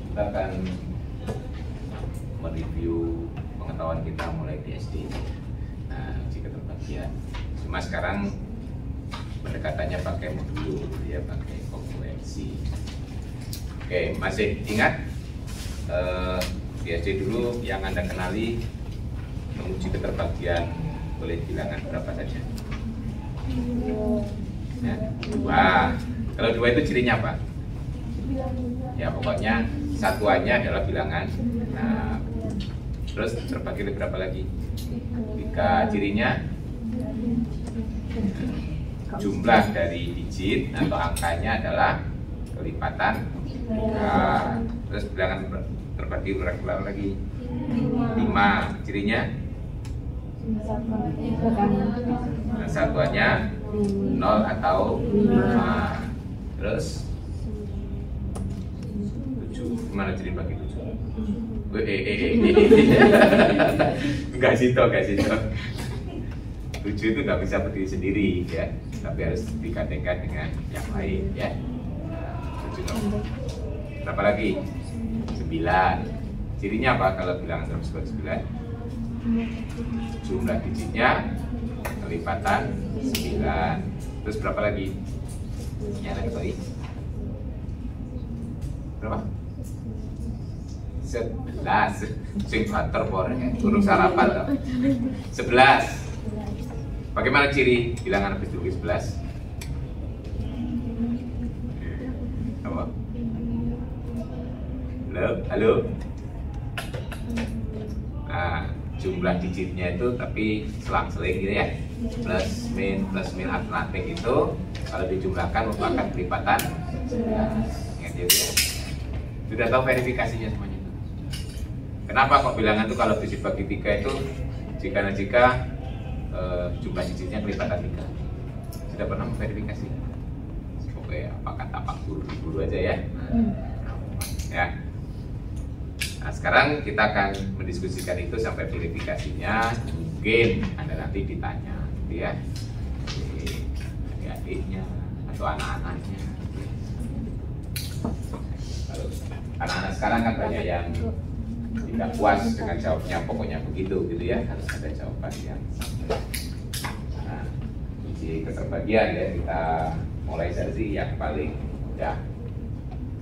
Kita akan mereview pengetahuan kita mulai di SD. Nah, uji keterbagian. Cuma sekarang pendekatannya pakai modul, ya, pakai kongruensi. Oke, masih ingat di SD dulu yang Anda kenali menguji keterbagian oleh bilangan berapa saja? Ya, 2. Kalau 2 itu cirinya apa? Ya, pokoknya satuannya adalah bilangan. Nah, terus terbagi oleh berapa lagi? 3. Cirinya jumlah dari digit atau angkanya adalah kelipatan 3. Terus bilangan terbagi berapa lagi? 5. Cirinya satuannya 0 atau 5. Terus 7. Gimana ciri bagi 7? Enggak situ. 7 itu nggak bisa berdiri sendiri, ya, tapi harus dikaitkan dengan yang lain, ya. 7. Berapa lagi? 9. Cirinya apa kalau bilangan tersebut 9? Jumlah digitnya kelipatan 9. Terus berapa lagi? Yang lagi sorry. Berapa? 11. Sing banter pornya, huruf sarapan loh. 11. Bagaimana ciri bilangan habis dulu 11? Apa? Halo. Nah, jumlah digitnya itu tapi selang-seling gitu ya. Plus min alternatif itu kalau dijumlahkan merupakan kelipatan 11. Ingat ya. Sudah tahu verifikasinya semuanya itu. Kenapa kok bilangan itu kalau dibagi 3 itu jika jumlah digitnya kelipatan 3? Sudah pernah memverifikasi? Oke, apa kata Pak Guru aja ya. Ya. Nah, sekarang kita akan mendiskusikan itu sampai verifikasinya. Mungkin Anda nanti ditanya, gitu ya, adik-adiknya atau anak-anaknya. Kalau anak-anak sekarang kan banyak yang tidak puas dengan jawabnya, pokoknya begitu, gitu ya, harus ada jawaban yang sampai. Nah, uji keterbagian ya, kita mulai dari yang paling mudah.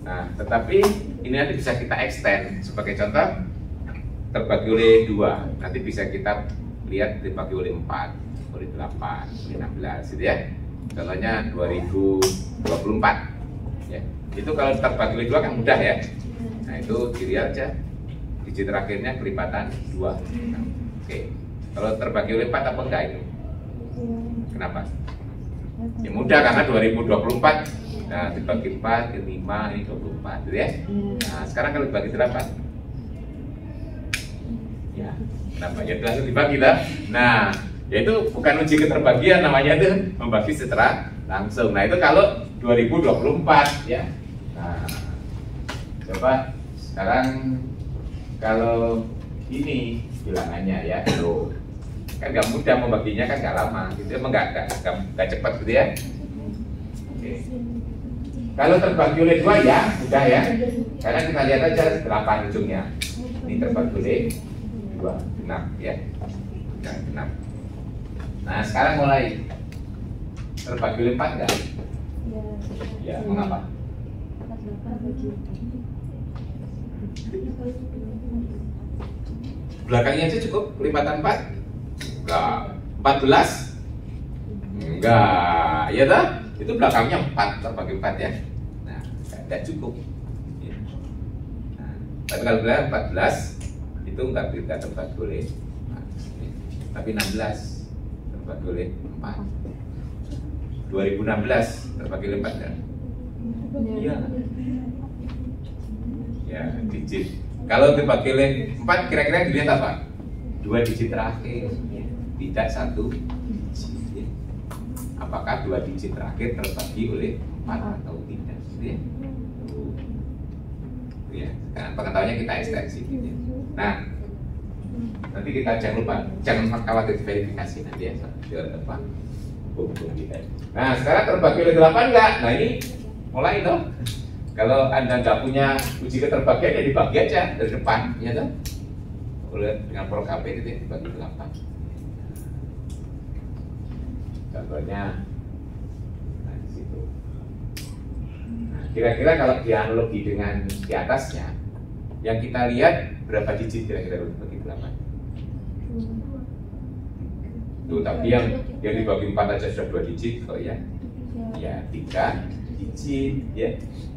Nah, tetapi ini nanti bisa kita extend. Sebagai contoh, terbagi oleh 2, nanti bisa kita lihat dibagi oleh 4, oleh 8, oleh 16, gitu ya. Contohnya 2024 ya. Itu kalau terbagi oleh 2 kan mudah ya. Nah, itu dilihat aja digit terakhirnya kelipatan 2. Nah, oke. Kalau terbagi oleh 4 apa enggak itu? Kenapa? Ya mudah, karena 2024. Nah, dibagi 4 ke 5, ini 24, gitu ya. Nah, sekarang kalau dibagi 8, ya, kenapa? Ya langsung dibagi lah. Nah, yaitu bukan uji keterbagian, namanya itu membagi secara langsung. Nah, itu kalau 2024 ya. Nah, coba sekarang kalau ini bilangannya ya, loh, kan nggak mudah membaginya, kan nggak lama, gitu, emang nggak cepat, gitu ya. Oke. Kalau terbagi oleh 2 ya mudah ya, karena kita lihat aja 8 ujungnya. Ini terbagi oleh 2, 6 ya, 6. Nah, sekarang mulai terbagi oleh 4 enggak? Ya, mengapa? Belakangnya aja cukup kelipatan 4? Enggak. 14? Enggak, ya toh? Itu belakangnya 4 terbagi 4 ya. Nah, tidak cukup ya. Nah, tapi kalau bilang 14 itu enggak terbagi oleh 4, tapi 16 terbagi oleh 4. 2016 terbagi oleh 4 kan? Iya. Ya, digit. Kalau terbagi oleh 4 kira-kira dilihat apa? 2 digit terakhir, tidak 1 digit. Apakah 2 digit terakhir terbagi oleh 4 atau tidak? Ya. Ya, sekarang pengetahuannya kita ekstensi. Nah, nanti kita jangan khawatir verifikasi nanti ya, apa hukum kita. Nah, sekarang terbagi oleh 8 enggak? Nah, ini mulai dong. Kalau Anda nggak punya uji keterbagian, ya dibagi aja dari depan, ya kan? Dengan program HP itu dibagi 8. Contohnya, nah di situ. Nah, kira-kira kalau dianalogi dengan di atasnya, yang kita lihat berapa digit kira-kira untuk bagi 8? Tuh, tapi yang dibagi 4 aja sudah 2 digit kok ya. Ya, 3 digit ya.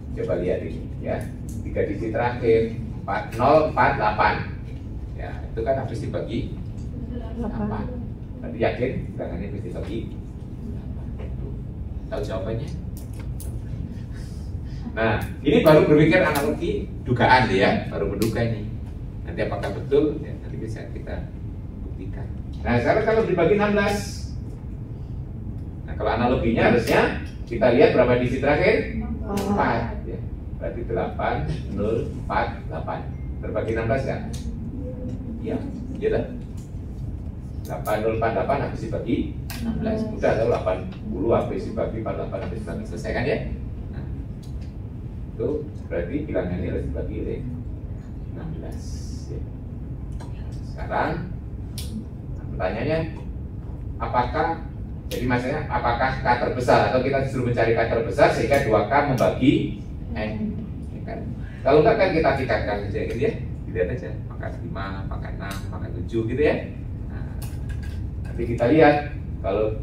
Coba lihat ini ya. 3 digit terakhir 4, 0, 4, 8. Ya, itu kan habis dibagi 8. Berarti yakin bilangannya habis dibagi 8. Tahu jawabannya? Nah, ini baru berpikir analogi dugaan ya, baru menduga ini. Nanti apakah betul? Ya, nanti bisa kita buktikan. Nah, sekarang kalau dibagi 16. Nah, kalau analoginya harusnya kita lihat berapa digit terakhir? 4 ya. Berarti 8, 0, 4, 8. Terbagi 16 kan? Iya, iya kan? 8, 0, 4, 8 habis dibagi 16. Mudah tahu 80 habis dibagi 48 habis dibagi. Selesai kan ya? Nah, itu berarti bilangannya harus dibagi oleh 16 ya. Sekarang pertanyaannya, apakah jadi maksudnya apakah K terbesar atau kita disuruh mencari K terbesar sehingga 2K membagi N ya kan? Kalau enggak kan kita tingkatkan saja gitu ya, dilihat aja pangkat 5, pangkat 6, pangkat 7 gitu ya. Nah, nanti kita lihat kalau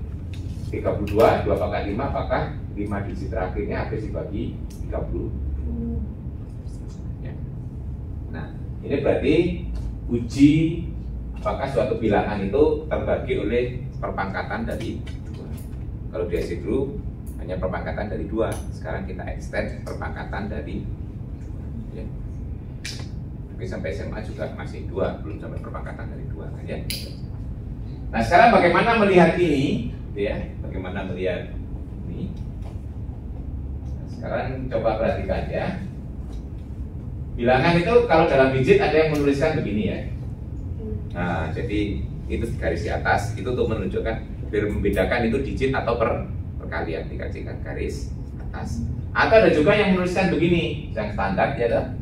32, 2 pangkat 5 apakah 5 digit terakhirnya habis dibagi 30 ya. Nah, ini berarti uji apakah suatu bilangan itu terbagi oleh perpangkatan dari 2. Kalau di SD dulu hanya perpangkatan dari 2. Sekarang kita extend perpangkatan dari 2 ya. Tapi sampai SMA juga masih 2, belum sampai perpangkatan dari 2 kan ya. Nah, sekarang bagaimana melihat ini ya? Bagaimana melihat ini? Nah, sekarang coba perhatikan ya. Bilangan itu kalau dalam digit ada yang menuliskan begini ya. Nah, jadi itu di garis di atas itu untuk menunjukkan biar membedakan itu digit atau perkalian, dikasihkan garis atas. Atau ada juga yang menuliskan begini, yang standar ya,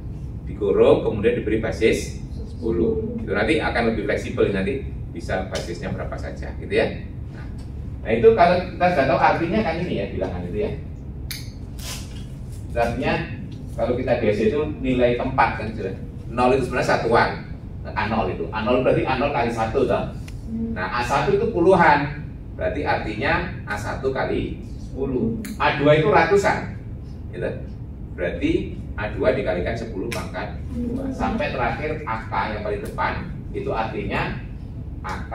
digorong kemudian diberi basis 10. Itu nanti akan lebih fleksibel, nanti bisa basisnya berapa saja, gitu ya. Nah itu kalau kita sudah tahu artinya kan ini ya bilangan itu ya. Artinya kalau kita biasa itu nilai tempat kan sudah. 0 itu sebenarnya satuan. A0 itu, A0 berarti A0 kali 1 toh. Nah A1 itu puluhan, berarti artinya A1 kali 10. A2 itu ratusan gitu. Berarti A2 dikalikan 10 pangkat 2 sampai terakhir AK yang paling depan, itu artinya AK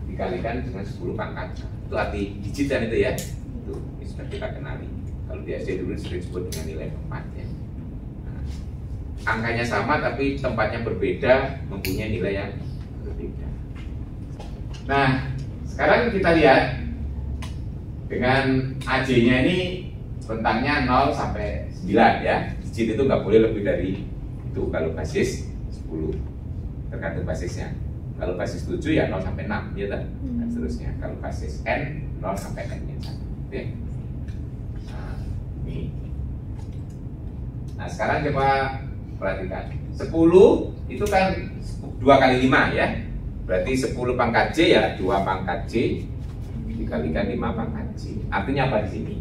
dikalikan dengan 10 pangkat. Itu arti digit dan itu ya. Itu sudah kita kenali. Kalau di SD dulu sering disebut dengan nilai 4 ya. Angkanya sama tapi tempatnya berbeda, mempunyai nilai yang berbeda. Nah, sekarang kita lihat dengan AJ-nya ini rentangnya 0 sampai 9 ya. Digit itu nggak boleh lebih dari itu kalau basis 10, tergantung basisnya. Kalau basis 7 ya 0 sampai 6 ya kan? Dan seterusnya. Kalau basis N 0 sampai N-nya 1 ya. Nah, ini. Nah, sekarang coba perhatikan, 10 itu kan 2 kali 5 ya. Berarti 10 pangkat J ya 2 pangkat J dikalikan 5 pangkat J. Artinya apa di sini?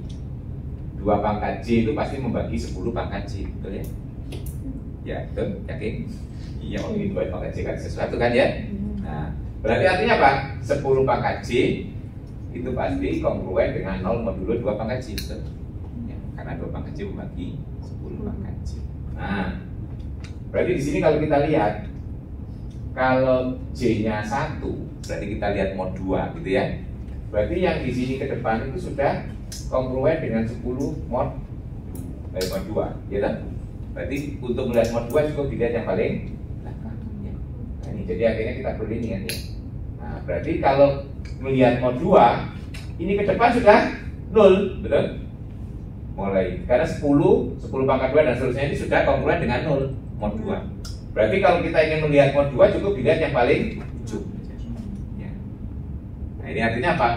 2 pangkat J itu pasti membagi 10 pangkat J, betul ya? Ya, betul, yakin? Iya, ini 2 pangkat J kan sesuatu kan ya? Nah, berarti artinya apa? 10 pangkat J itu pasti kongruen dengan 0 modulo 2 pangkat J, betul? Ya, karena 2 pangkat J membagi 10 pangkat J. Nah, berarti di sini kalau kita lihat, kalau J-nya 1, berarti kita lihat mod 2 gitu ya. Berarti yang di sini ke depan itu sudah kongruen dengan 10 mod 2, ya kan? Berarti untuk melihat mod 2 cukup dilihat yang paling belakang. Ya. Nah, ini jadi akhirnya kita perlu ini kan ya. Nah, berarti kalau melihat mod 2, ini ke depan sudah 0, betul? Mulai karena 10 pangkat 2 dan seterusnya ini sudah kongruen dengan 0 mod 2. Berarti kalau kita ingin melihat mod 2 cukup dilihat yang paling ujung ya. Nah ini artinya apa?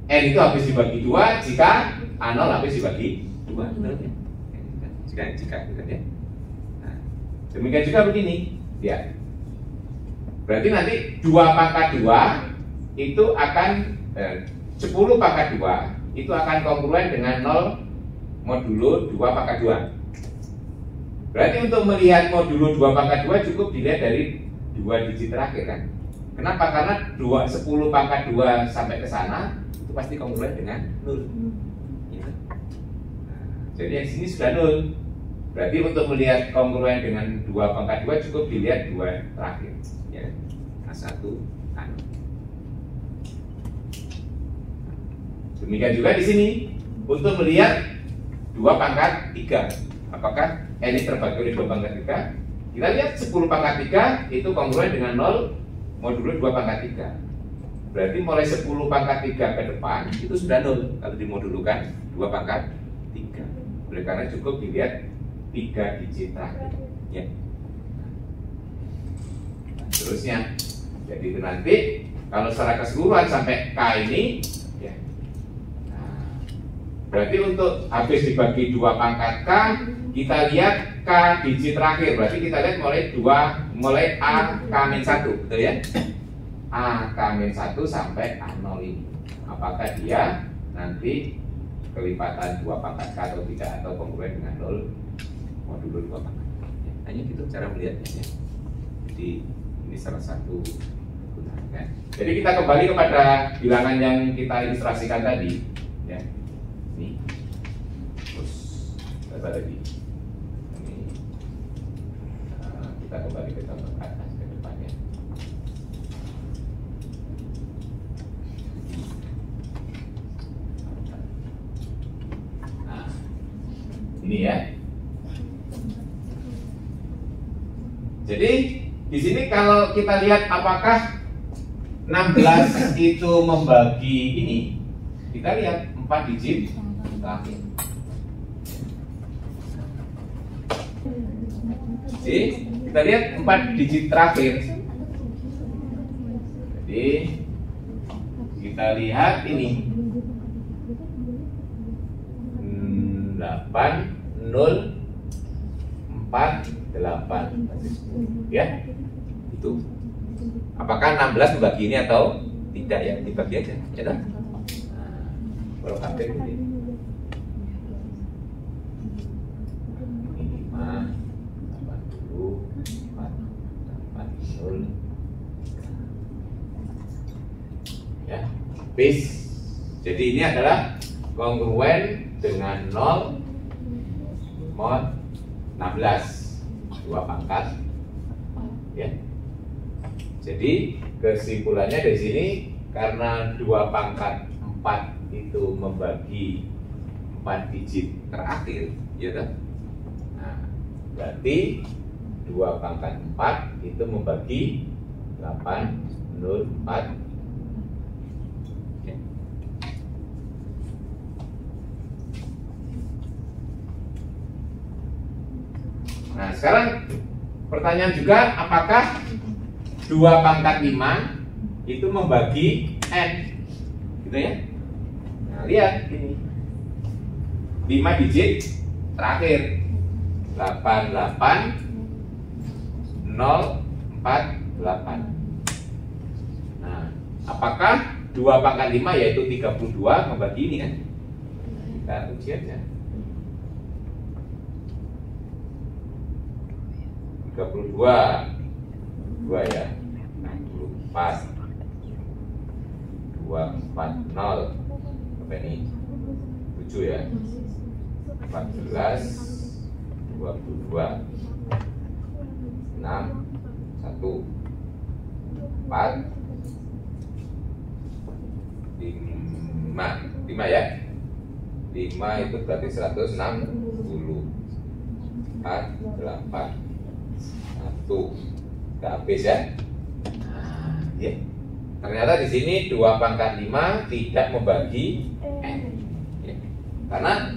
N itu habis dibagi 2 jika A0 habis dibagi 2 betul ya? Jika dan jika gitu ya. Nah, demikian juga begini ya. Berarti nanti 2 pangkat 2 itu akan 10 pangkat 2 itu akan kongruen dengan 0 modulo 2 pangkat 2. Berarti untuk melihat modulo 2 pangkat 2 cukup dilihat dari 2 digit terakhir kan. Kenapa? Karena 10 pangkat 2 sampai ke sana itu pasti kongruen dengan 0. Gitu. Nah, jadi yang sini sudah 0. Berarti untuk melihat kongruen dengan 2 pangkat 2 cukup dilihat 2 terakhir. Ya. A1, A0. Demikian juga di sini untuk melihat 2 pangkat 3. Apakah ini terbagi oleh 2 pangkat 3? Kita lihat 10 pangkat 3 itu kongruen dengan 0 modulo 2 pangkat 3. Berarti mulai 10 pangkat 3 ke depan itu sudah 0 kalau dimodulukan 2 pangkat 3. Oleh karena cukup dilihat 3 digit terakhir. Ya. Nah, terusnya, jadi itu nanti kalau secara keseluruhan sampai K ini, ya. Nah, berarti untuk habis dibagi 2 pangkat K, kita lihat K digit terakhir. Berarti kita lihat mulai A K-1, betul ya? A K-1 sampai A0 ini. Apakah dia nanti kelipatan 2 pangkat K atau tidak, atau kongruen dengan 0 modulo 2 pangkat. Ya, hanya gitu cara melihatnya ya. Jadi ini salah satu gunanya. Jadi kita kembali kepada bilangan yang kita ilustrasikan tadi ya. Ini terus apa tadi? Ini kita kembali ke contoh ke atas ke depannya. Nah, ini ya. Jadi di sini kalau kita lihat apakah 16 itu membagi ini, kita lihat 4 digit terakhir. Jadi kita lihat 4 digit terakhir. Jadi kita lihat ini 8 0 4 8 ya, itu apakah 16 membagi ini atau tidak ya, dibagi aja ya kan? Kalau HP ini 5 80 4 80 ya, base. Jadi ini adalah kongruen dengan 0 mod 16 2 pangkat ya. Jadi kesimpulannya dari sini, karena 2 pangkat 4 itu membagi 4 digit terakhir ya kan? Nah, berarti 2 pangkat 4 itu membagi 804 ya. Nah, sekarang pertanyaan juga, apakah 2 pangkat 5 itu membagi N? Gitu ya. Nah, lihat ini 5 digit terakhir 88 048. Nah, apakah 2 pangkat 5 yaitu 32 membagi ini kan? Kita uji aja. 32 2 ya, 64 240 apa ini 7 ya, 14 22 6 1 4 5 ya, 5 itu berarti 160 4 8 1 udah habis ya. Nah, ya. Ternyata di sini 2 pangkat 5 tidak membagi N ya. Karena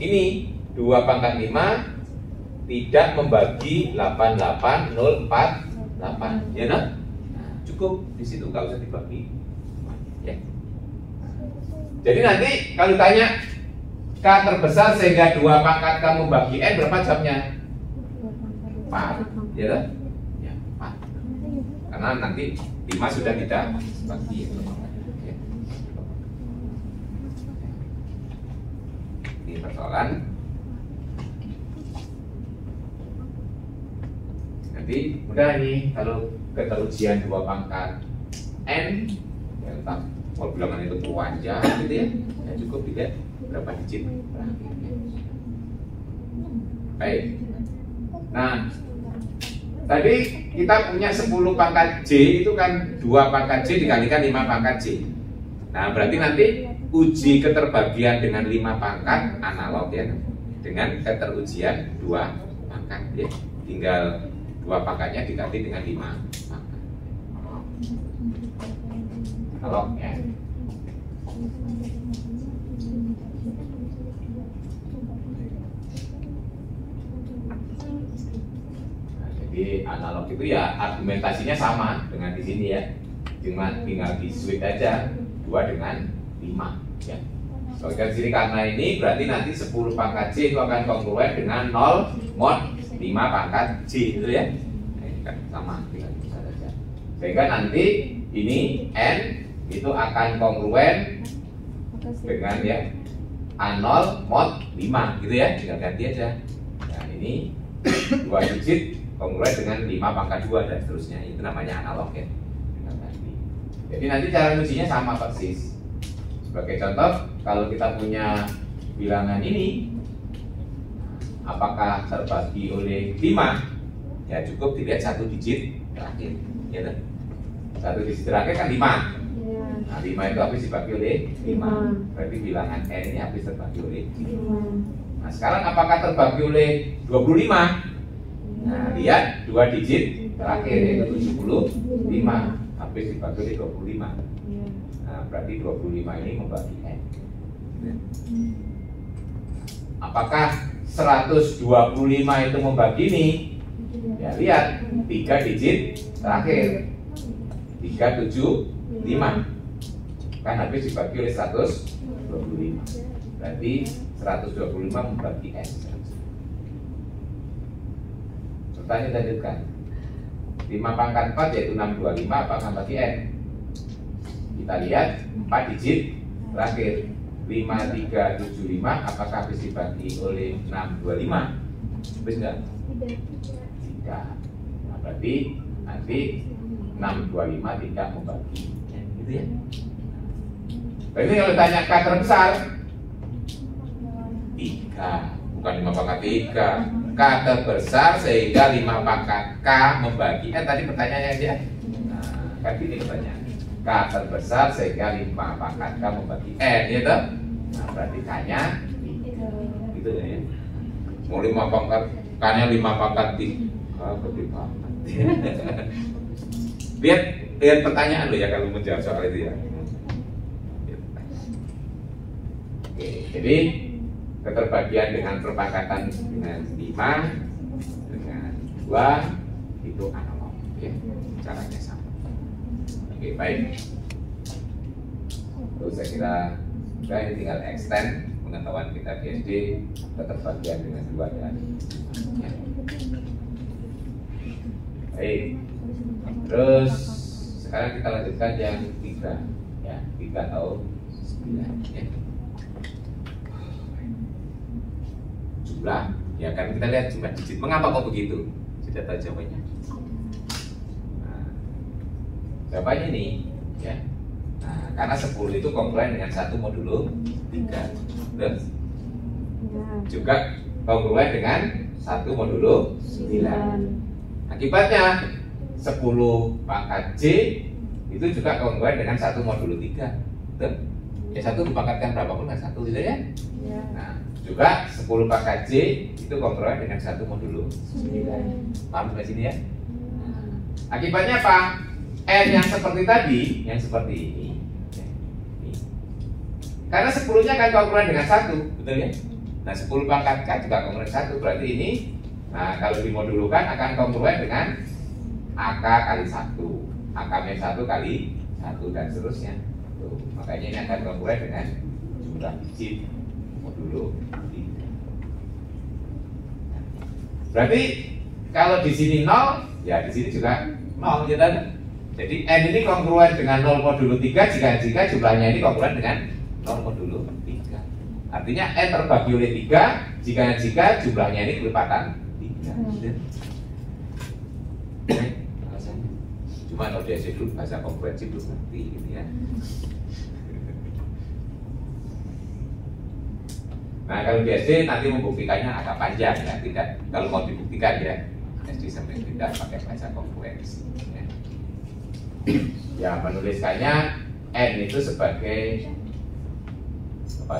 ini 2 pangkat 5 tidak membagi 88048 ya nah? Cukup di situ, nggak usah dibagi ya. Jadi nanti kalau tanya K terbesar sehingga 2 pangkat K membagi N, berapa jawabnya? 4, ya kan? Ya, 4. Karena nanti 5 sudah tidak bagi. Ya. Ini persoalan. Nanti mudah nih kalau keterujian 2 pangkat N, ya tetap kalau bilangan itu panjang gitu ya, ya cukup dilihat berapa digit. Baik. Nah, tadi kita punya 10 pangkat J itu kan 2 pangkat J dikalikan 5 pangkat J. Nah, berarti nanti uji keterbagian dengan 5 pangkat analog ya, dengan keterujian 2 pangkat ya. Tinggal 2 pangkatnya dikali dengan 5 pangkat. Analog ya. Jadi analog itu ya argumentasinya sama dengan di sini ya, cuma tinggal di switch aja 2 dengan 5 ya. Kalau di sini karena ini berarti nanti 10 pangkat J itu akan kongruen dengan 0 mod 5 pangkat J itu ya. Nah, ini kan sama tinggal bisa saja. Sehingga nanti ini N itu akan kongruen dengan ya A0 mod 5 gitu ya, tinggal ganti aja. Nah, ini 2 digit kongruen dengan 5 pangkat 2 dan seterusnya. Itu namanya analog ya. Jadi nanti cara ujinya sama persis. Sebagai contoh, kalau kita punya bilangan ini, apakah terbagi oleh 5? Ya cukup dilihat 1 digit terakhir, ya kan? 1 digit terakhir kan 5. Nah, 5 itu habis dibagi oleh 5. Berarti bilangan N ini habis terbagi oleh 5. Nah, sekarang apakah terbagi oleh 25? Nah, lihat 2 digit terakhir yaitu 75 habis dibagi oleh 25. Nah, berarti 25 ini membagi N. Apakah 125 itu membagi ini? Ya lihat 3 digit terakhir 375 kan habis dibagi oleh 125. Berarti 125 membagi N. Pertanyaan lanjutkan. 5 pangkat 4 yaitu 625 apakah bagi N? Kita lihat 4 digit terakhir 5375 apakah habis dibagi oleh 625? Habis enggak? Tidak. Nah, berarti nanti 625 tidak membagi N, gitu ya. Berarti kalau tanya K terbesar 3, bukan 5 pangkat 3. K terbesar sehingga 5 pangkat K membagi N. Tadi pertanyaannya dia. Nah, kan ini pertanyaan. K terbesar sehingga 5 pangkat K membagi N, gitu. Nah, berarti K-nya gitu ya. Mau 5 pangkat K-nya 5 pangkat 3. Gede banget. lihat pertanyaan lo ya kalau menjawab soal itu ya. Oke, jadi keterbagian dengan perpangkatan dengan 5 dengan 2 itu analog ya, caranya sama. Oke, baik. Terus saya kira sudah, ini tinggal extend pengetahuan kita di SD keterbagian dengan 2 dan 5 ya. Baik. Terus sekarang kita lanjutkan yang 3 ya, 3 atau 9 ya. Jumlah, ya kan kita lihat jumlah digit. Mengapa kok begitu? Sudah tahu jawabannya. Nah, jawabannya nih, ya. Nah, karena 10 itu kongruen dengan 1 modulo 3. Terus juga kongruen dengan 1 modulo 9. Akibatnya 10 pangkat J itu juga kongruen dengan 1 modulo 3. Betul? Ya 1 dipangkatkan berapapun kan 1 gitu ya. Nah, juga 10 pangkat J itu kongruen dengan 1 modulo 9. Paham sampai sini ya? Akibatnya apa? N yang seperti tadi, yang seperti ini. Karena 10-nya kan kongruen dengan 1, betul ya? Nah, 10 pangkat K juga kongruen 1, berarti ini, nah kalau dimodulukan akan kongruen dengan AK kali 1, AK-1 kali 1 dan seterusnya. Tuh, makanya ini akan kongruen dengan jumlah digit. modulo 3. Berarti kalau di sini 0, ya di sini juga 0, ya kan? Jadi N ini kongruen dengan 0 modulo 3 jika jumlahnya ini kongruen dengan 0 modulo 3. Artinya N terbagi oleh 3 jika jumlahnya ini kelipatan 3. Cuma kalau di SD dulu bahasa kongruensi belum ngerti gitu ya. Nah kalau di SD nanti membuktikannya agak panjang ya, tidak kalau mau dibuktikan ya SD sampai tidak pakai bahasa kongruensi. Ya menuliskannya N itu sebagai 9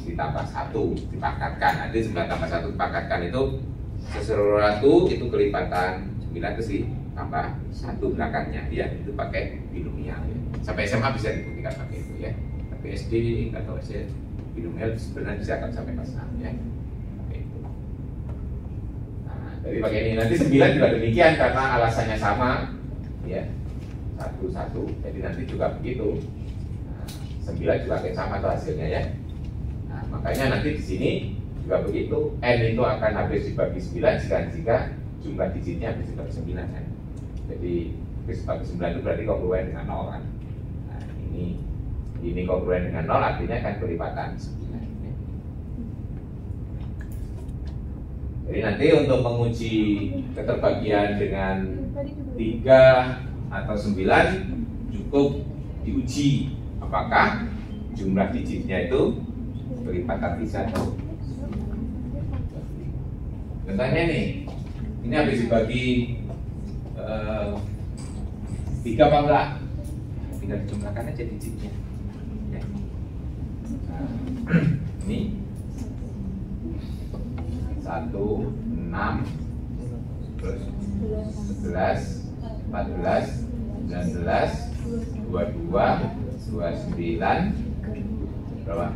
ditambah 1 dipangkatkan. Nanti 9 tambah 1 dipangkatkan itu sesuatu itu kelipatan 9 itu sih tambah 1 belakangnya ya, itu pakai binomial ya. Sampai SMA bisa dibuktikan pakai itu ya. Tapi SD atau SD binomial sebenarnya bisa akan sampai kelas 6 ya. Pakai itu. Nah, jadi pakai ini nanti 9 juga demikian karena alasannya sama ya. 1 1. Jadi nanti juga begitu. 9 juga akan sama tuh hasilnya ya. Nah, makanya nanti di sini juga begitu. N itu akan habis dibagi 9 jika jumlah digitnya habis dibagi 9 kan. Jadi habis dibagi 9 itu berarti kongruen dengan 0 kan. Nah, ini kongruen dengan 0 artinya kan kelipatan 9 ya. Jadi nanti untuk menguji keterbagian dengan 3 atau 9 cukup diuji apakah jumlah digitnya itu kelipatan 3 atau contohnya nih, ini habis dibagi 3 apa enggak? Tinggal dijumlahkan aja digitnya ya. Nah, ini 1, 6 terus 11 14 19 22 29 berapa?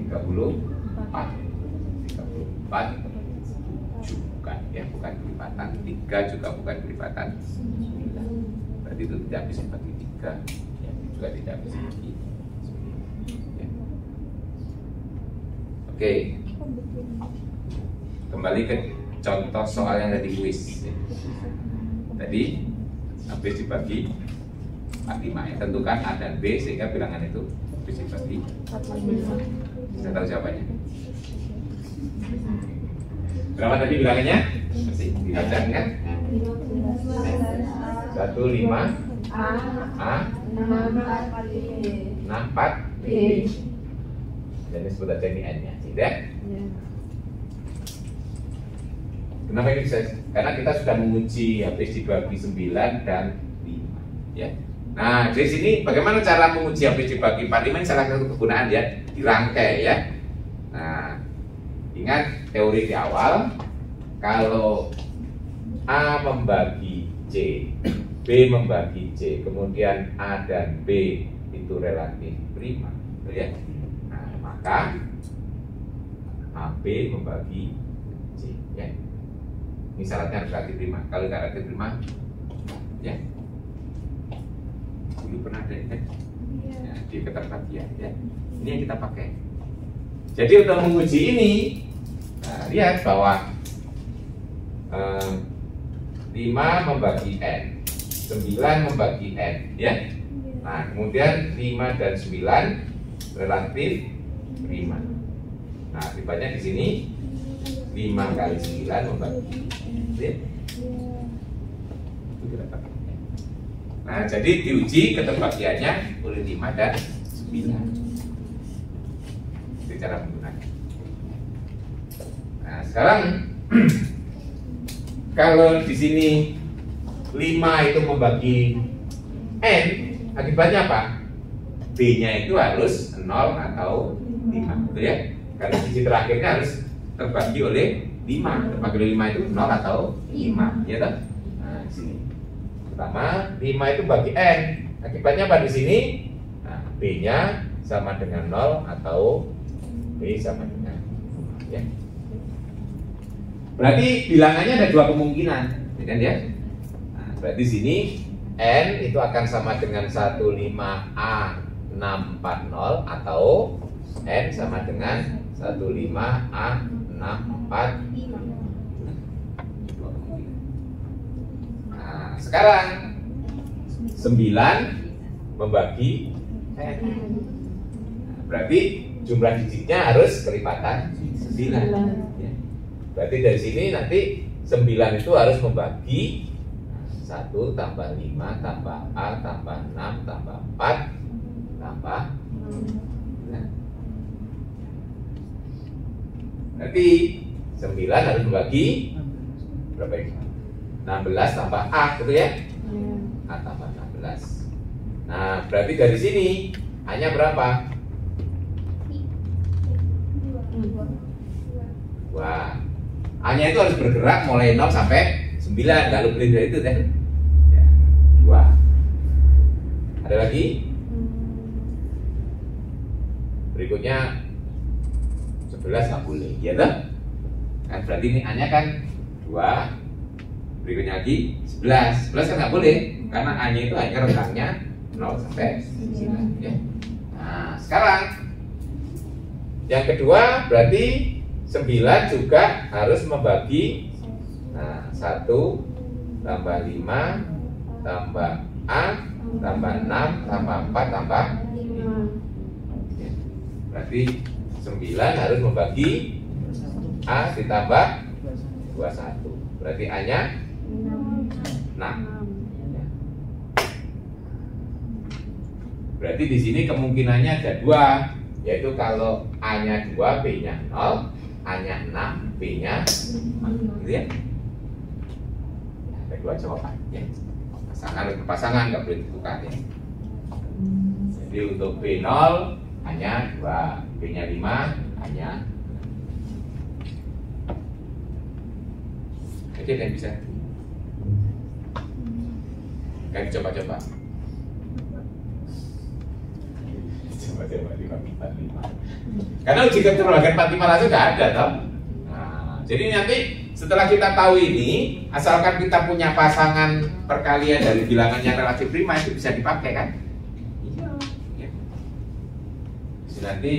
34 bukan kelipatan 3 juga bukan kelipatan 9. Berarti itu tidak bisa bagi 3 ya, juga tidak bisa bagi 9 ya. Oke, kembali ke contoh soal yang tadi kuis ya. Tadi habis dibagi 45 ya, tentukan A dan B sehingga bilangan itu habis dibagi 45. Saya tahu jawabannya. Berapa tadi bilangannya? Masih dibaca kan? 1 5 A 64 B. Jadi sebut aja ini N-nya, tidak? Kenapa ini bisa? Karena kita sudah menguji habis dibagi 9 dan 5 ya. Nah, di sini bagaimana cara menguji habis dibagi 45? Ini salah satu kegunaan ya, dirangkai ya. Nah, ingat teori di awal, kalau A membagi C, B membagi C, kemudian A dan B itu relatif prima, ya. Nah, maka AB membagi C, ya. Ini syaratnya harus relatif prima. Kalau nggak relatif prima, ya. Dulu pernah ada ya, di keterbagian, ya. Ini yang kita pakai. Jadi untuk menguji ini, nah, lihat bahwa 5 membagi N, 9 membagi N, ya. Nah, kemudian 5 dan 9 relatif prima. Nah, akibatnya di sini 5 kali 9 membagi N, ya. Itu kita pakai. Nah, jadi diuji keterbagiannya oleh 5 dan 9. Itu cara menggunakan. Nah, sekarang kalau di sini 5 itu membagi N, akibatnya apa? B-nya itu harus 0 atau 5, betul ya? Karena sisi terakhirnya harus terbagi oleh 5. Terbagi oleh 5 itu 0 atau 5, ya toh? Nah, di sini. Pertama, 5 itu bagi N. Akibatnya apa di sini? Nah, B-nya sama dengan 0 atau B sama dengan 0, ya. Berarti bilangannya ada dua kemungkinan, ya kan ya? Nah, berarti sini N itu akan sama dengan 15A640 atau N sama dengan 15 A 6 4. Nah, sekarang 9 membagi N. Nah, berarti jumlah digitnya harus kelipatan 9. Ya. Berarti dari sini nanti 9 itu harus membagi 1 tambah 5 tambah A tambah 6 tambah 4 tambah 9. Berarti 9 harus membagi berapa ini? 16 tambah A, gitu ya? A tambah 16. Nah, berarti dari sini A-nya berapa? 2. A-nya itu harus bergerak mulai 0 sampai 9, nggak lebih dari itu kan? Ya, 2. Ada lagi? Berikutnya 11 nggak boleh, ya toh? Kan berarti ini A-nya kan 2. Berikutnya lagi 11. 11 kan nggak boleh, karena A-nya itu hanya rentangnya 0 sampai 9. Ya. Nah, sekarang yang kedua berarti 9 juga harus membagi 1 tambah 5 tambah A tambah 6 tambah 4 tambah 5. Ya. Berarti 9 harus membagi A ditambah 21. Berarti A-nya 6. Ya. Berarti di sini kemungkinannya ada 2, yaitu kalau A-nya 2, B-nya 0, A-nya 6, B-nya 4, gitu ya. Ada 2 jawaban ya. Pasangan nggak boleh ditukar ya. Jadi untuk B0 hanya 2, B-nya 5 hanya. Jadi ada yang bisa kan coba-coba. Coba-coba 5. Karena uji keterbalikan 45 langsung nggak ada toh. Nah, jadi nanti setelah kita tahu ini, asalkan kita punya pasangan perkalian dari bilangan yang relatif prima itu bisa dipakai kan? Iya. Jadi nanti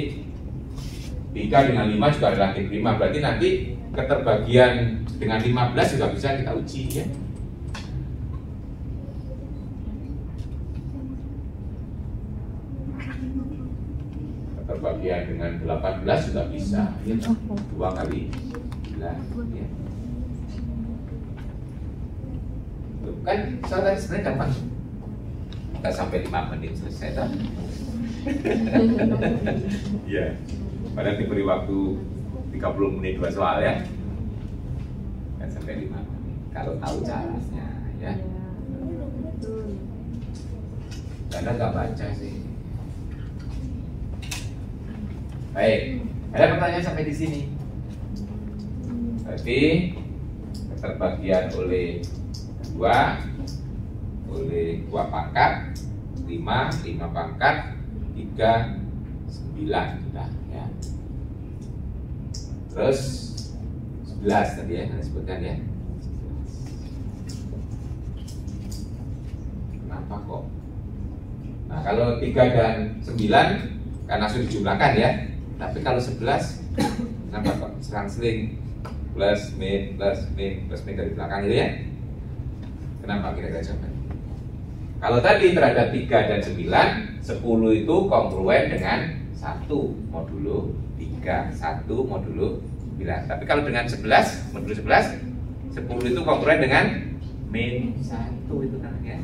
3 dengan 5 juga relatif prima, berarti nanti keterbagian dengan 15 juga bisa kita uji ya. Keterbagian dengan 18 juga bisa ya. 2 kali 9 ya. Kan soal tadi sebenarnya gampang. Kita sampai 5 menit selesai kan? Iya. Padahal diberi waktu 30 menit 2 soal ya. Kan sampai 5 menit. Kalau tahu caranya ya. Karena nggak baca sih. Baik. Ada pertanyaan sampai di sini? Berarti keterbagian oleh 2 oleh 2 pangkat 5 pangkat 3 9 sudah ya. Terus 11 tadi ya yang disebutkan ya. Kenapa kok? Nah, kalau 3 dan 9 kan langsung dijumlahkan ya. Tapi kalau 11 kenapa kok selang-seling plus min dari belakang gitu ya? Kenapa kira-kira coba? Kalau tadi terhadap 3 dan 9, 10 itu kongruen dengan 1 modulo 3, 1 modulo 9. Tapi kalau dengan 11, modulo 11, 10 itu kongruen dengan min 1 itu namanya.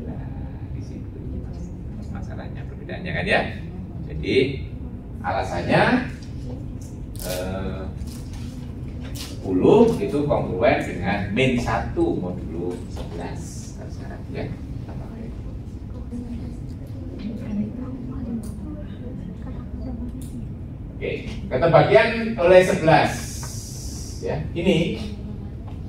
Nah, di situ masalahnya, perbedaannya kan ya. Jadi alasannya 10 itu kongruen dengan min 1 modulo 11. Sekarang ya. Oke, keterbagian oleh 11 ya, ini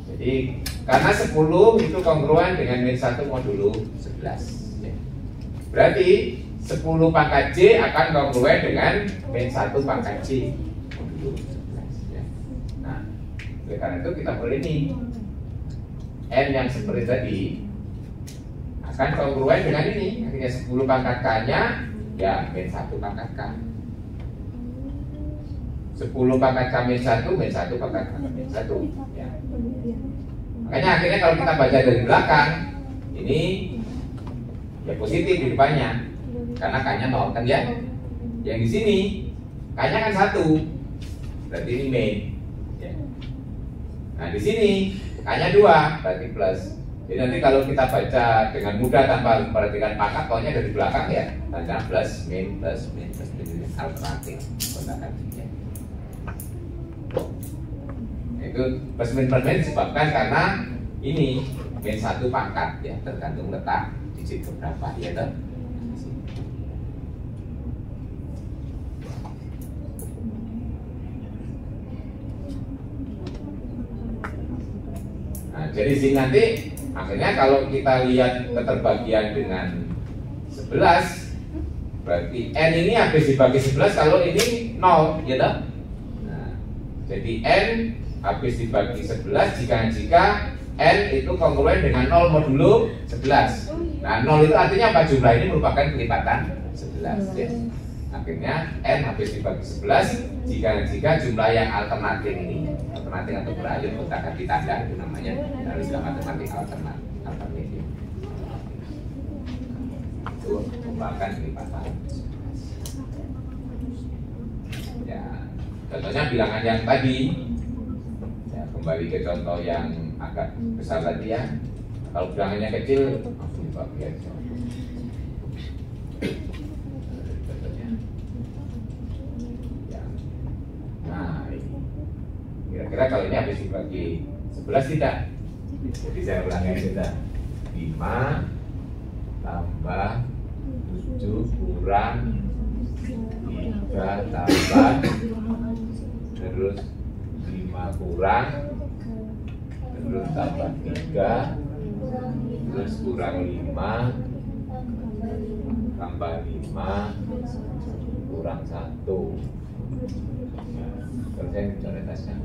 jadi karena 10 itu kongruen dengan min 1 modulo 11 ya. Berarti 10 pangkat J akan kongruen dengan min 1 pangkat J modulo 11 ya. Nah, oleh karena itu kita perlu ini N yang seperti tadi akan kongruen dengan ini, artinya 10 pangkat K nya ya min 1 pangkat K. 10 pangkat K min 1 pangkat K min 1 ya. Makanya akhirnya kalau kita baca dari belakang ini ya positif di depannya karena K-nya 0 kan ya. Yang di sini K-nya kan 1 berarti ini min ya. Nah di sini K-nya 2 berarti plus. Jadi nanti kalau kita baca dengan mudah tanpa memperhatikan pangkat, pokoknya dari belakang ya tanda plus min alternatif kontakan ya. Itu plus min disebabkan karena ini min 1 pangkat ya, tergantung letak digit berapa ya toh. Nah, jadi sini nanti akhirnya kalau kita lihat keterbagian dengan 11 berarti N ini habis dibagi 11 kalau ini 0 ya toh. Nah, jadi N habis dibagi 11 jika N itu kongruen dengan 0 modulo 11. Nah 0 itu artinya apa? Jumlah ini merupakan kelipatan 11 ya. Akhirnya N habis dibagi 11 jika jumlah yang alternatif ini, alternatif atau berayun kotakan ditanda, itu namanya dari istilah matematik alternatif. Itu merupakan kelipatan 11. Ya, contohnya bilangan yang tadi. Ya, kembali ke contoh yang agak besar tadi ya. Kalau bilangannya kecil langsung dibagi aja. Nah, kira-kira kalau ini habis dibagi 11 tidak? Jadi saya ulangi aja. 5 tambah 7 kurang 3 tambah terus 5 kurang terus tambah 3 terus kurang 5 tambah 5 kurang 1. Terus saya coretaskan.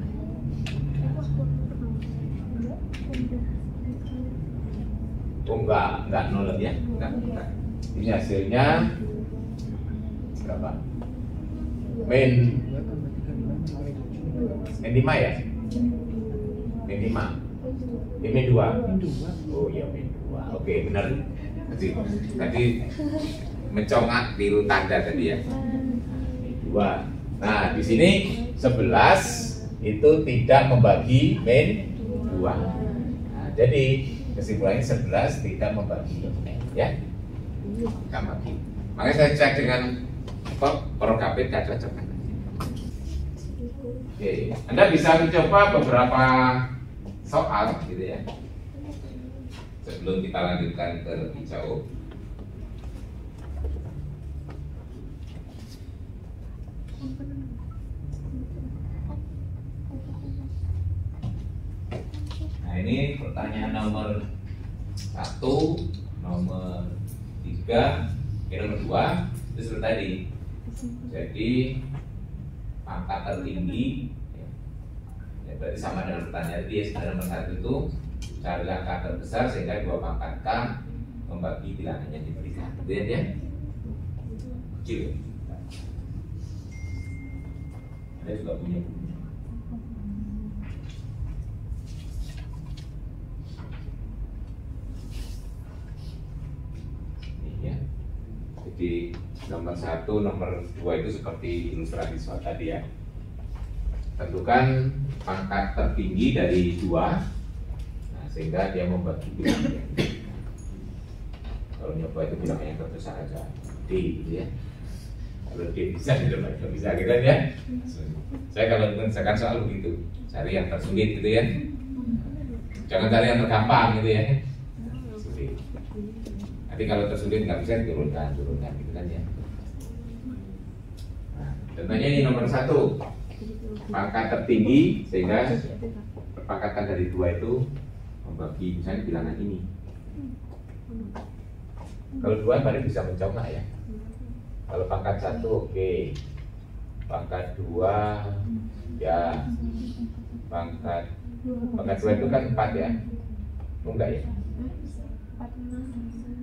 Oh enggak 0 ya, enggak. Ini hasilnya berapa? Min 5 ya? Min 5. Min 2. Oh iya min 2. Oke, benar. Tadi mencongak biru tanda tadi ya. Min 2. Nah, di sini 11 itu tidak membagi min 2. Nah, jadi kesimpulannya 11 tidak membagi ya. Tidak membagi. Makanya saya cek dengan Prokapit cocokkan. Oke, Anda bisa mencoba beberapa soal gitu ya. Sebelum kita lanjutkan ke lebih jauh. Nah ini pertanyaan nomor 1, nomor 3, nomor 2 itu seperti tadi. Jadi pangkat tertinggi ya, berarti sama dengan pertanyaan tadi ya. Sebenarnya nomor 1 itu carilah K terbesar sehingga 2 pangkat K membagi bilangan yang diberikan. Lihat ya, kecil. Ada juga punya bukunya. Ini ya. Jadi nomor 1, nomor 2 itu seperti ilustrasi soal tadi ya. Tentukan pangkat tertinggi dari 2, nah, sehingga dia membagi bilangan. Kalau nyoba itu bilangannya terbesar aja, D gitu ya. Kalau D bisa, tidak bisa gitu kan ya. Saya kalau menyelesaikan soal begitu, cari yang tersulit gitu ya. Jangan cari yang tergampang gitu ya. Sulit. Nanti kalau tersulit nggak bisa turunkan gitu kan ya. Nah, contohnya ini nomor 1, pangkat tertinggi sehingga perpangkatan dari 2 itu membagi misalnya bilangan ini. Kalau 2 baru bisa mencongak ya. Kalau pangkat 1 oke. Pangkat 2 ya. Pangkat 2 itu kan 4 ya. Enggak ya?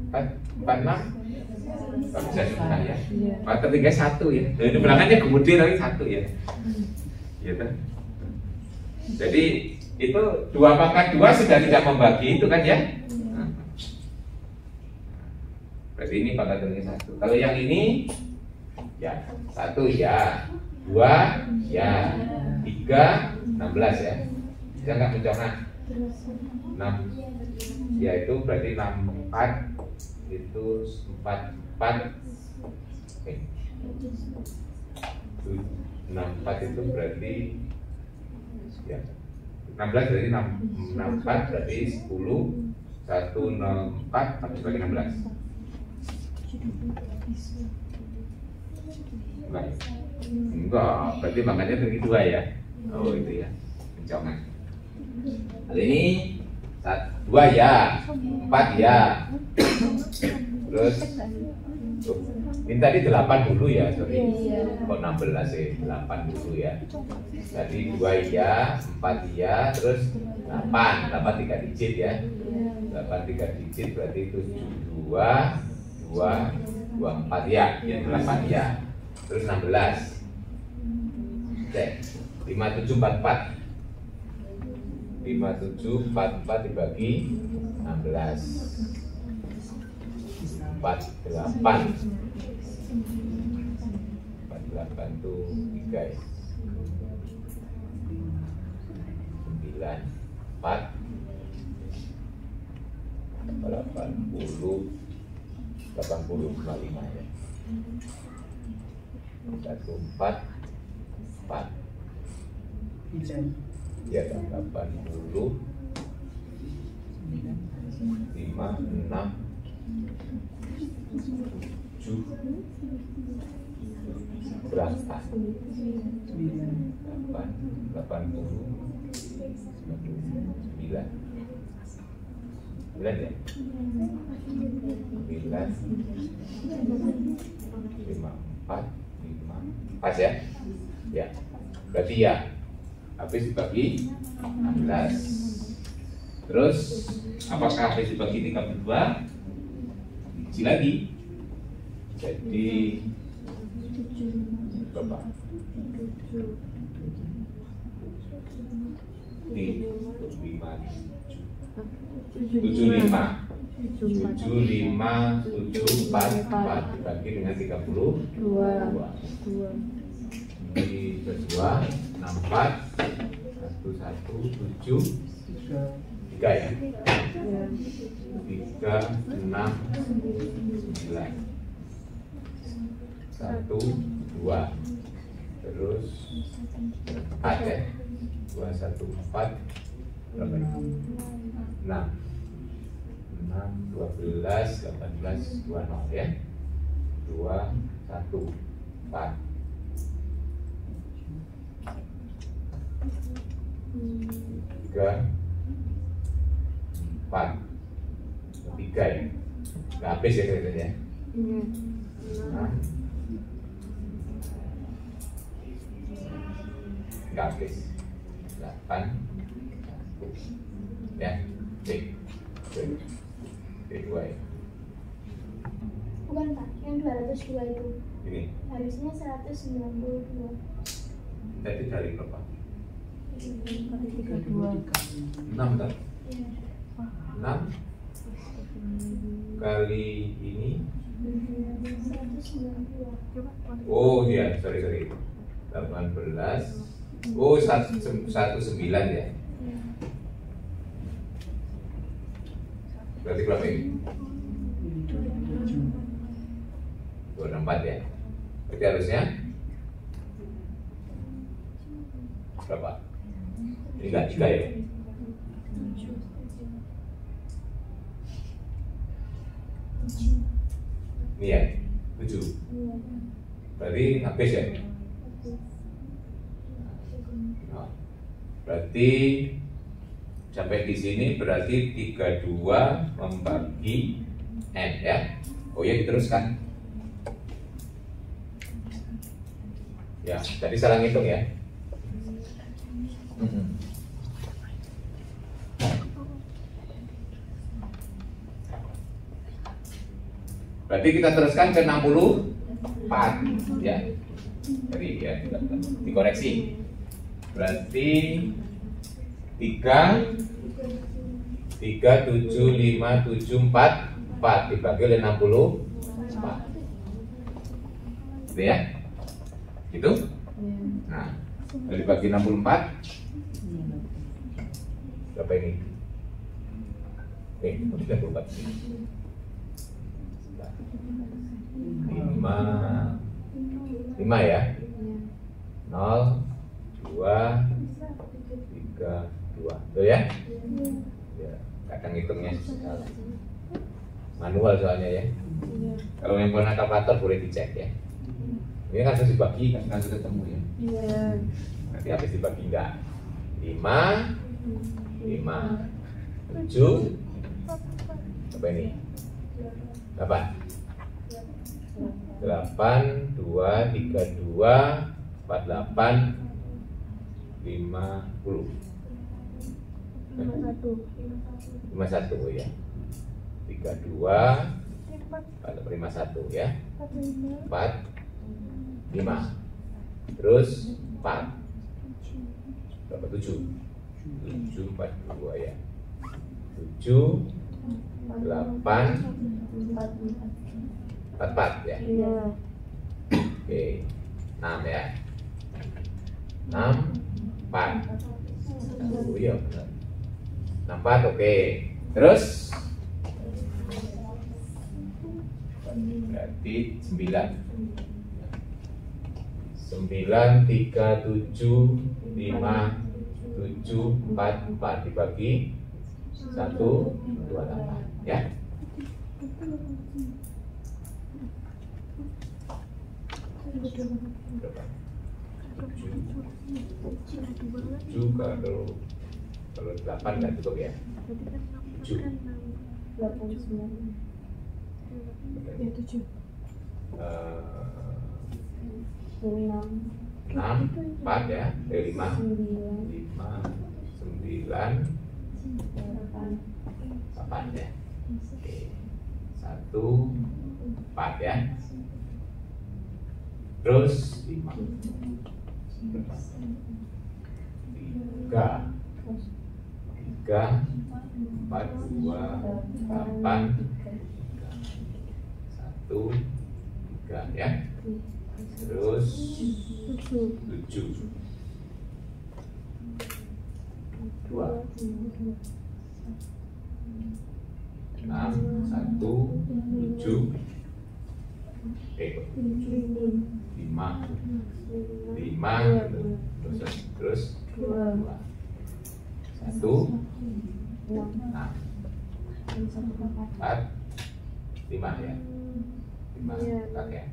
46 bisa juga ya. Pangkat 3 1 ya. Ini bilangannya kemudian lagi 1 ya. Gitu. Jadi itu 2 pangkat 2 sudah tidak membagi itu kan ya. Berarti ini pangkat ini 1. Kalau yang ini ya 1 ya, 2 ya, 3 16 ya. Bisa nggak mencolok? 6 ya itu berarti 6 4 itu 4 4 64 itu berarti ya 16 berarti 64 berarti 10 164 habis bagi 16 enggak berarti makanya bagi 2 ya. Oh itu ya pencongan. Kali ini 2 ya 4 ya terus ini tadi 8 dulu ya, sorry. Kok 16 sih? 8 dulu ya. Tadi 2 iya, 4 iya, terus 8 3 digit ya. 8 3 digit berarti 72 2 4 ya. Ya 8 ya. Terus 16. Cek. 5744. 5744 dibagi 16. 48 tuh 3 ya. 9 4 80 85 ya. 1 4 4 ya 80 5 6 7 berapa? 8 80 9 9 5 ya? 9 5 4 5 pas ya? Ya berarti ya habis dibagi 16 terus apakah habis dibagi 32? Isi lagi jadi berapa? 75 dibagi dengan 32 ini berdua 64 1 1 7 3 ya 3 6 9 1 2 terus 4 ya 2 1 4 berapa ini 6 6 12 18 20 ya 2 1 4 3 4 3 ya nggak habis ya kelihatannya nah, nggak habis 8 ya B2 ya bukan Pak, yang 202 itu ini harusnya 192 tadi dari berapa? 32 6 tak? 6 kali ini 192 oh iya sorry 18 oh 19 ya berarti berapa ini? 24 ya berarti harusnya berapa? Ini enggak 3 ya? Ini ya 7 berarti habis ya? Nah, berarti sampai di sini berarti 32 membagi N ya. Oh ya diteruskan. Ya, tadi salah ngitung ya. Berarti kita teruskan ke 64 ya. Jadi ya dikoreksi. Berarti 3, 7, 5, 7, 4 dibagi oleh 64. Gitu ya? Gitu? Nah, kalau dibagi 64 berapa ini? Oke, 34. 5 ya? 0, 2, 3, 2. Betul ya? Ya, kadang hitungnya manual soalnya ya. Kalau yang punya kalkulator boleh dicek ya. Ini kan harus dibagi kan langsung ketemu ya. Nanti habis dibagi enggak? 5, 7, apa ini? 8, 2, 3, 2, 4, 8, 50. 51 ya. 32, 51 ya. 4, 5. Terus 4. Berapa 7? 7, 42 ya. 7, 8, 44 ya. Oke. 6 ya. 6, 4. Oh iya benar. 64 oke. Terus berarti 9. 9, 3, 7, 5, 7, 4, 4 dibagi 1, 2, 8 ya. Berapa? 7 kalau 8 nggak cukup ya. 7. 6, 4 ya, 5, 9, 8 ya. Oke. 1, 4 ya. Terus 5. 3, 4, 2, 8, 1, 3 ya. Terus 7, 2, 6, 1, 7, 5, terus 2, 1, 6, 4, 5 ya. 5 pakai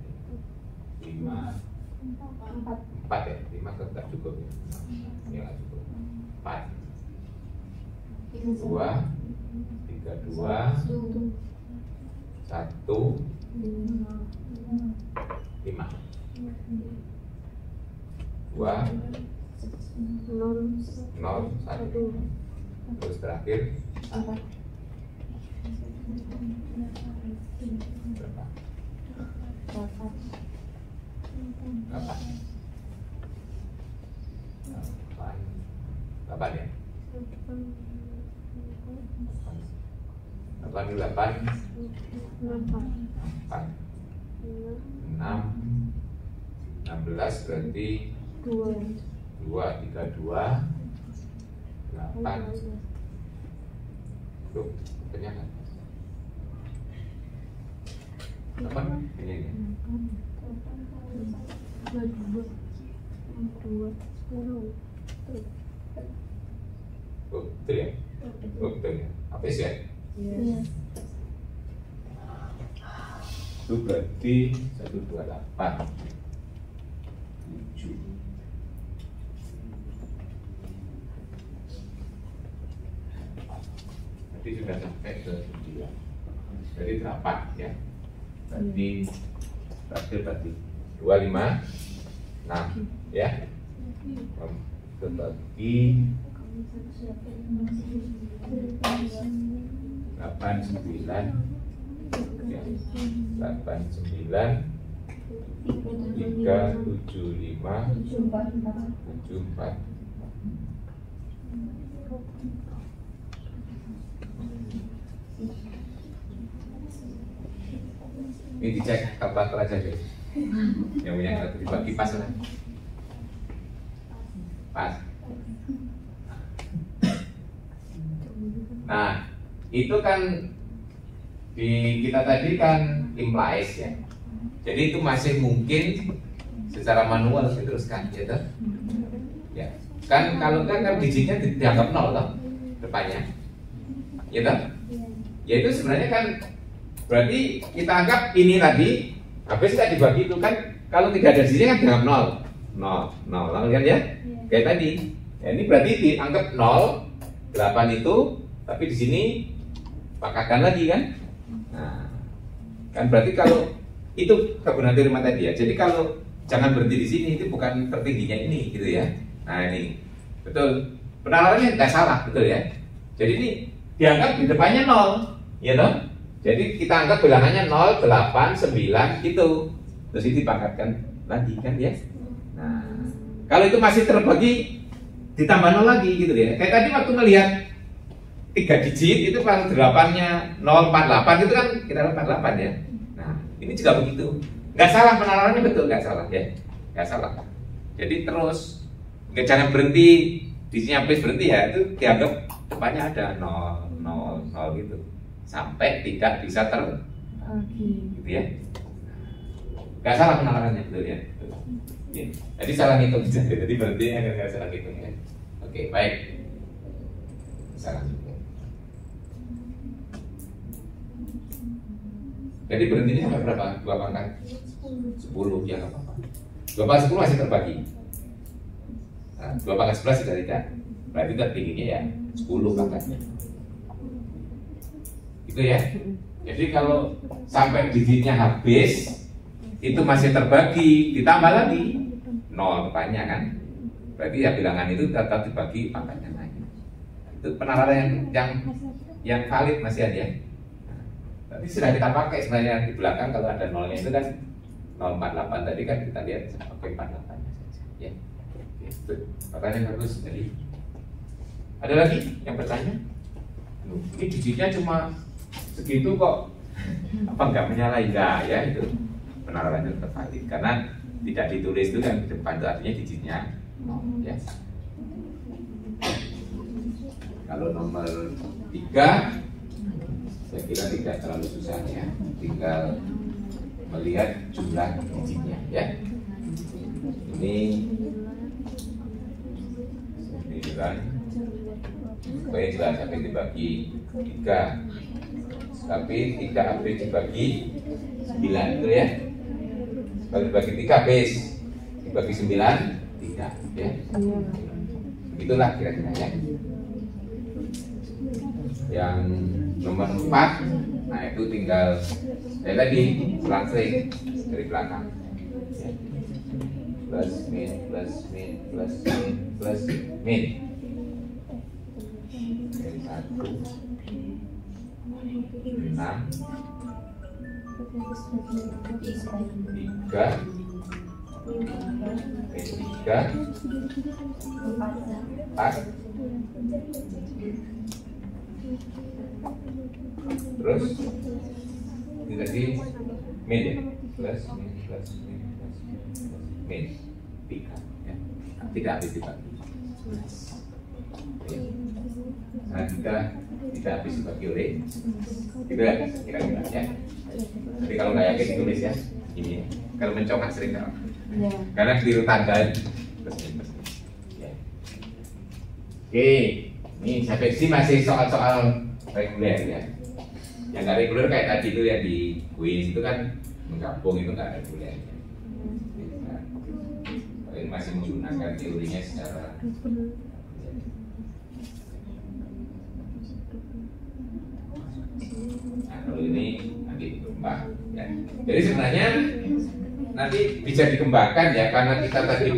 5, 4 ya. 5 tetap cukup ya. Ini nggak cukup. 4, 2, 3, 2, 1, 5, 2, 0, 1. Terus terakhir berapa? 8 ya. 8, 6, 16 berarti 2, 3, 2, 8. Tuh, ternyata 8 ini. Oh, betul ya? Oh, betul ya? Apa sih ya? Itu berarti 128, 7. Nanti sudah sampai ke 9. Jadi 8 ya. Berarti 25, 6 ya. Terbagi 8, 9 ya. 8, 9, 3, 7, 5, 7, 4, Ini dicek kalkulator aja deh. Yang punya kalkulator dibagi pas lah. Pas. Nah, itu kan di kita tadi kan implies ya. Jadi itu masih mungkin secara manual diteruskan, ya toh? Ya. Kan kalau digitnya dianggap nol toh depannya. Ya toh? Ya itu sebenarnya kan berarti kita anggap ini tadi habis tidak dibagi itu kan kalau tidak ada di sini kan dianggap nol. Nol kan ya? Kayak tadi. Ya, ini berarti dianggap 0, 8 itu, tapi di sini pakatkan lagi kan? Nah, kan berarti kalau itu kegunaan teorema tadi ya. Jadi kalau jangan berhenti di sini, itu bukan tertingginya ini gitu ya. Nah ini betul, penalarannya tidak salah, betul ya. Jadi ini dianggap di depannya 0, ya toh? Jadi kita anggap bilangannya 0, 8, 9 itu, terus ini dipangkatkan lagi kan ya. Nah, kalau itu masih terbagi ditambah 0 lagi gitu ya. Kayak tadi waktu melihat 3 digit itu kalau 8-nya 048 itu kan kita 48 ya. Nah, ini juga begitu. Nggak salah penalarannya, betul, nggak salah ya. Nggak salah. Jadi terus nggak, jangan berhenti di sini habis berhenti ya, itu dianggap depannya ada 0 gitu. Sampai tidak bisa gitu ya. Nggak salah penalarannya, betul ya. Ya. Jadi salah ngitung saja. Jadi berarti nggak salah ngitung ya. Oke, baik. Salah juga. Jadi berhentinya sampai berapa? 2 pangkat? 10 ya nggak apa-apa. 2 pangkat 10 masih terbagi. Nah, 2 pangkat 11 sudah tidak. Berarti tertingginya ya 10 pangkatnya. Itu ya. Jadi kalau sampai digitnya habis itu masih terbagi, ditambah lagi 0 depannya kan. Berarti ya bilangan itu tetap dibagi pangkatnya lagi. Itu penalaran yang valid masih ada ya. Tapi sudah kita pakai sebenarnya di belakang kalau ada nolnya itu kan 048 tadi kan kita lihat pakai 48 saja ya. Itu pertanyaan bagus tadi. Ada lagi yang bertanya? Ini digitnya cuma segitu kok, apa nggak menyalahi? Enggak ya, itu penalarannya tetap valid karena tidak ditulis itu kan di depan itu artinya digitnya ya. Kalau nomor 3 saya kira tidak terlalu susah ya, tinggal melihat jumlah digitnya ya. Ini 9, supaya jelas sampai dibagi 3, tapi tidak habis dibagi 9 itu ya. Kalau dibagi 3 habis, dibagi 9 tidak ya. Begitulah kira-kira ya. Yang nomor 4, nah itu tinggal tadi selang-seling dari belakang ya. Plus min plus min plus min plus min dari 1 6 3 4 terus ini tadi min ya, plus min plus min plus min 3 ya. Tidak habis dibagi. Nah, kita tidak habis dibagi oleh itu ya kira-kira ya. Jadi kalau nggak yakin ditulis ya ini. Kalau mencoba sering kalau karena keliru tanda plus min plus min ya. Oke, ini sampai sini masih soal-soal reguler ya. Yang nggak reguler kayak tadi itu yang di kuis itu kan menggabung, itu nggak reguler. Nah, ini masih menggunakan teorinya secara nah, kalau ini nanti dikembang ya. Jadi sebenarnya nanti bisa dikembangkan ya karena kita tadi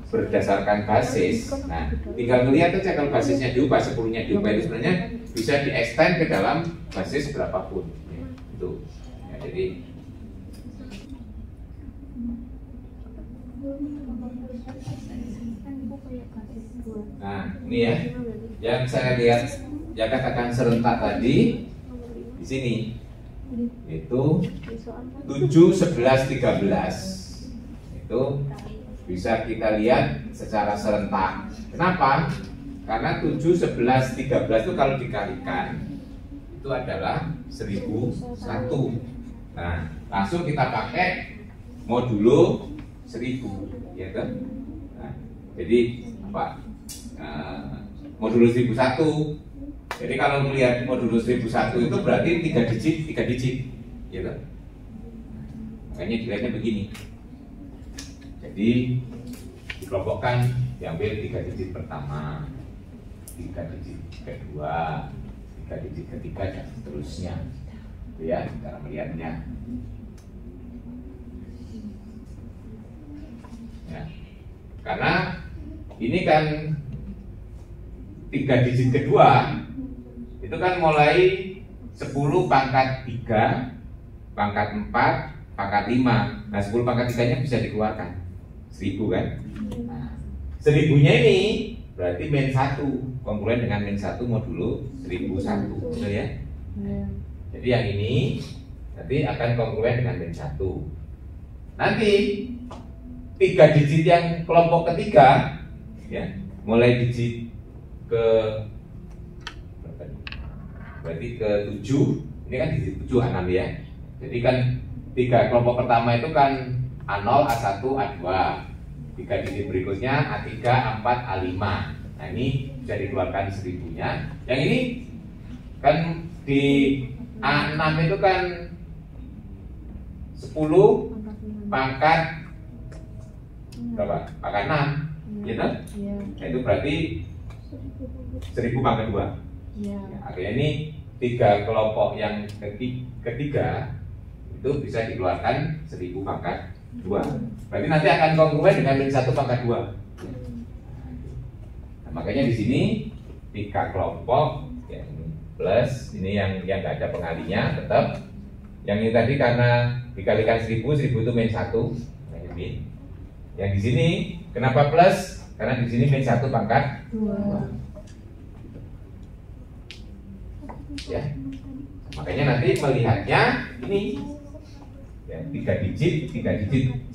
berdasarkan basis. Nah, tinggal melihat aja kalau basisnya diubah, 10-nya diubah itu sebenarnya bisa di-extend ke dalam basis berapapun ya, itu ya, jadi Nah, ini ya. Yang saya lihat ya katakan serentak tadi di sini itu 7, 11, 13 itu bisa kita lihat secara serentak. Kenapa? Karena 7, 11, 13 itu kalau dikalikan itu adalah 1001. Nah, langsung kita pakai modulo 1000, ya kan? Nah, jadi apa? Modulo 1001. Jadi kalau melihat modulo 1001 itu berarti 3 digit, ya kan? Makanya dilihatnya begini. Jadi dikelompokkan, diambil 3 digit pertama, 3 digit kedua, 3 digit ketiga dan seterusnya. Itu ya cara melihatnya. Ya. Karena ini kan 3 digit kedua itu kan mulai 10 pangkat 3, pangkat 4, pangkat 5. Nah 10 pangkat 3 nya bisa dikeluarkan 1000 kan. Nah, 1000-nya ini berarti min 1 kongruen dengan min 1 modulo 1001, betul ya? Jadi yang ini nanti akan kongruen dengan min 1. Nanti 3 digit yang kelompok ketiga ya, mulai digit ke berarti ke 7, ini kan digit 7 A6 ya. Jadi kan 3 kelompok pertama itu kan A0, A1, A2. 3 digit berikutnya A3, A4, A5. Nah ini bisa dikeluarkan 1000-nya. Yang ini kan di A6 itu kan 10 pangkat berapa? Pangkat 6, gitu? Nah, itu berarti 1000 pangkat 2. Ya, artinya ini 3 kelompok yang ketiga itu bisa dikeluarkan 1000 pangkat 2. Berarti nanti akan kongruen dengan min 1 pangkat 2. Nah, makanya di sini 3 kelompok yang plus ini yang nggak ada pengalinya tetap. Yang ini tadi karena dikalikan 1000 itu min 1. Nah, ini. Yang di sini kenapa plus? Karena di sini min 1 pangkat 2. Ya, makanya nanti melihatnya ini ya, 3 digit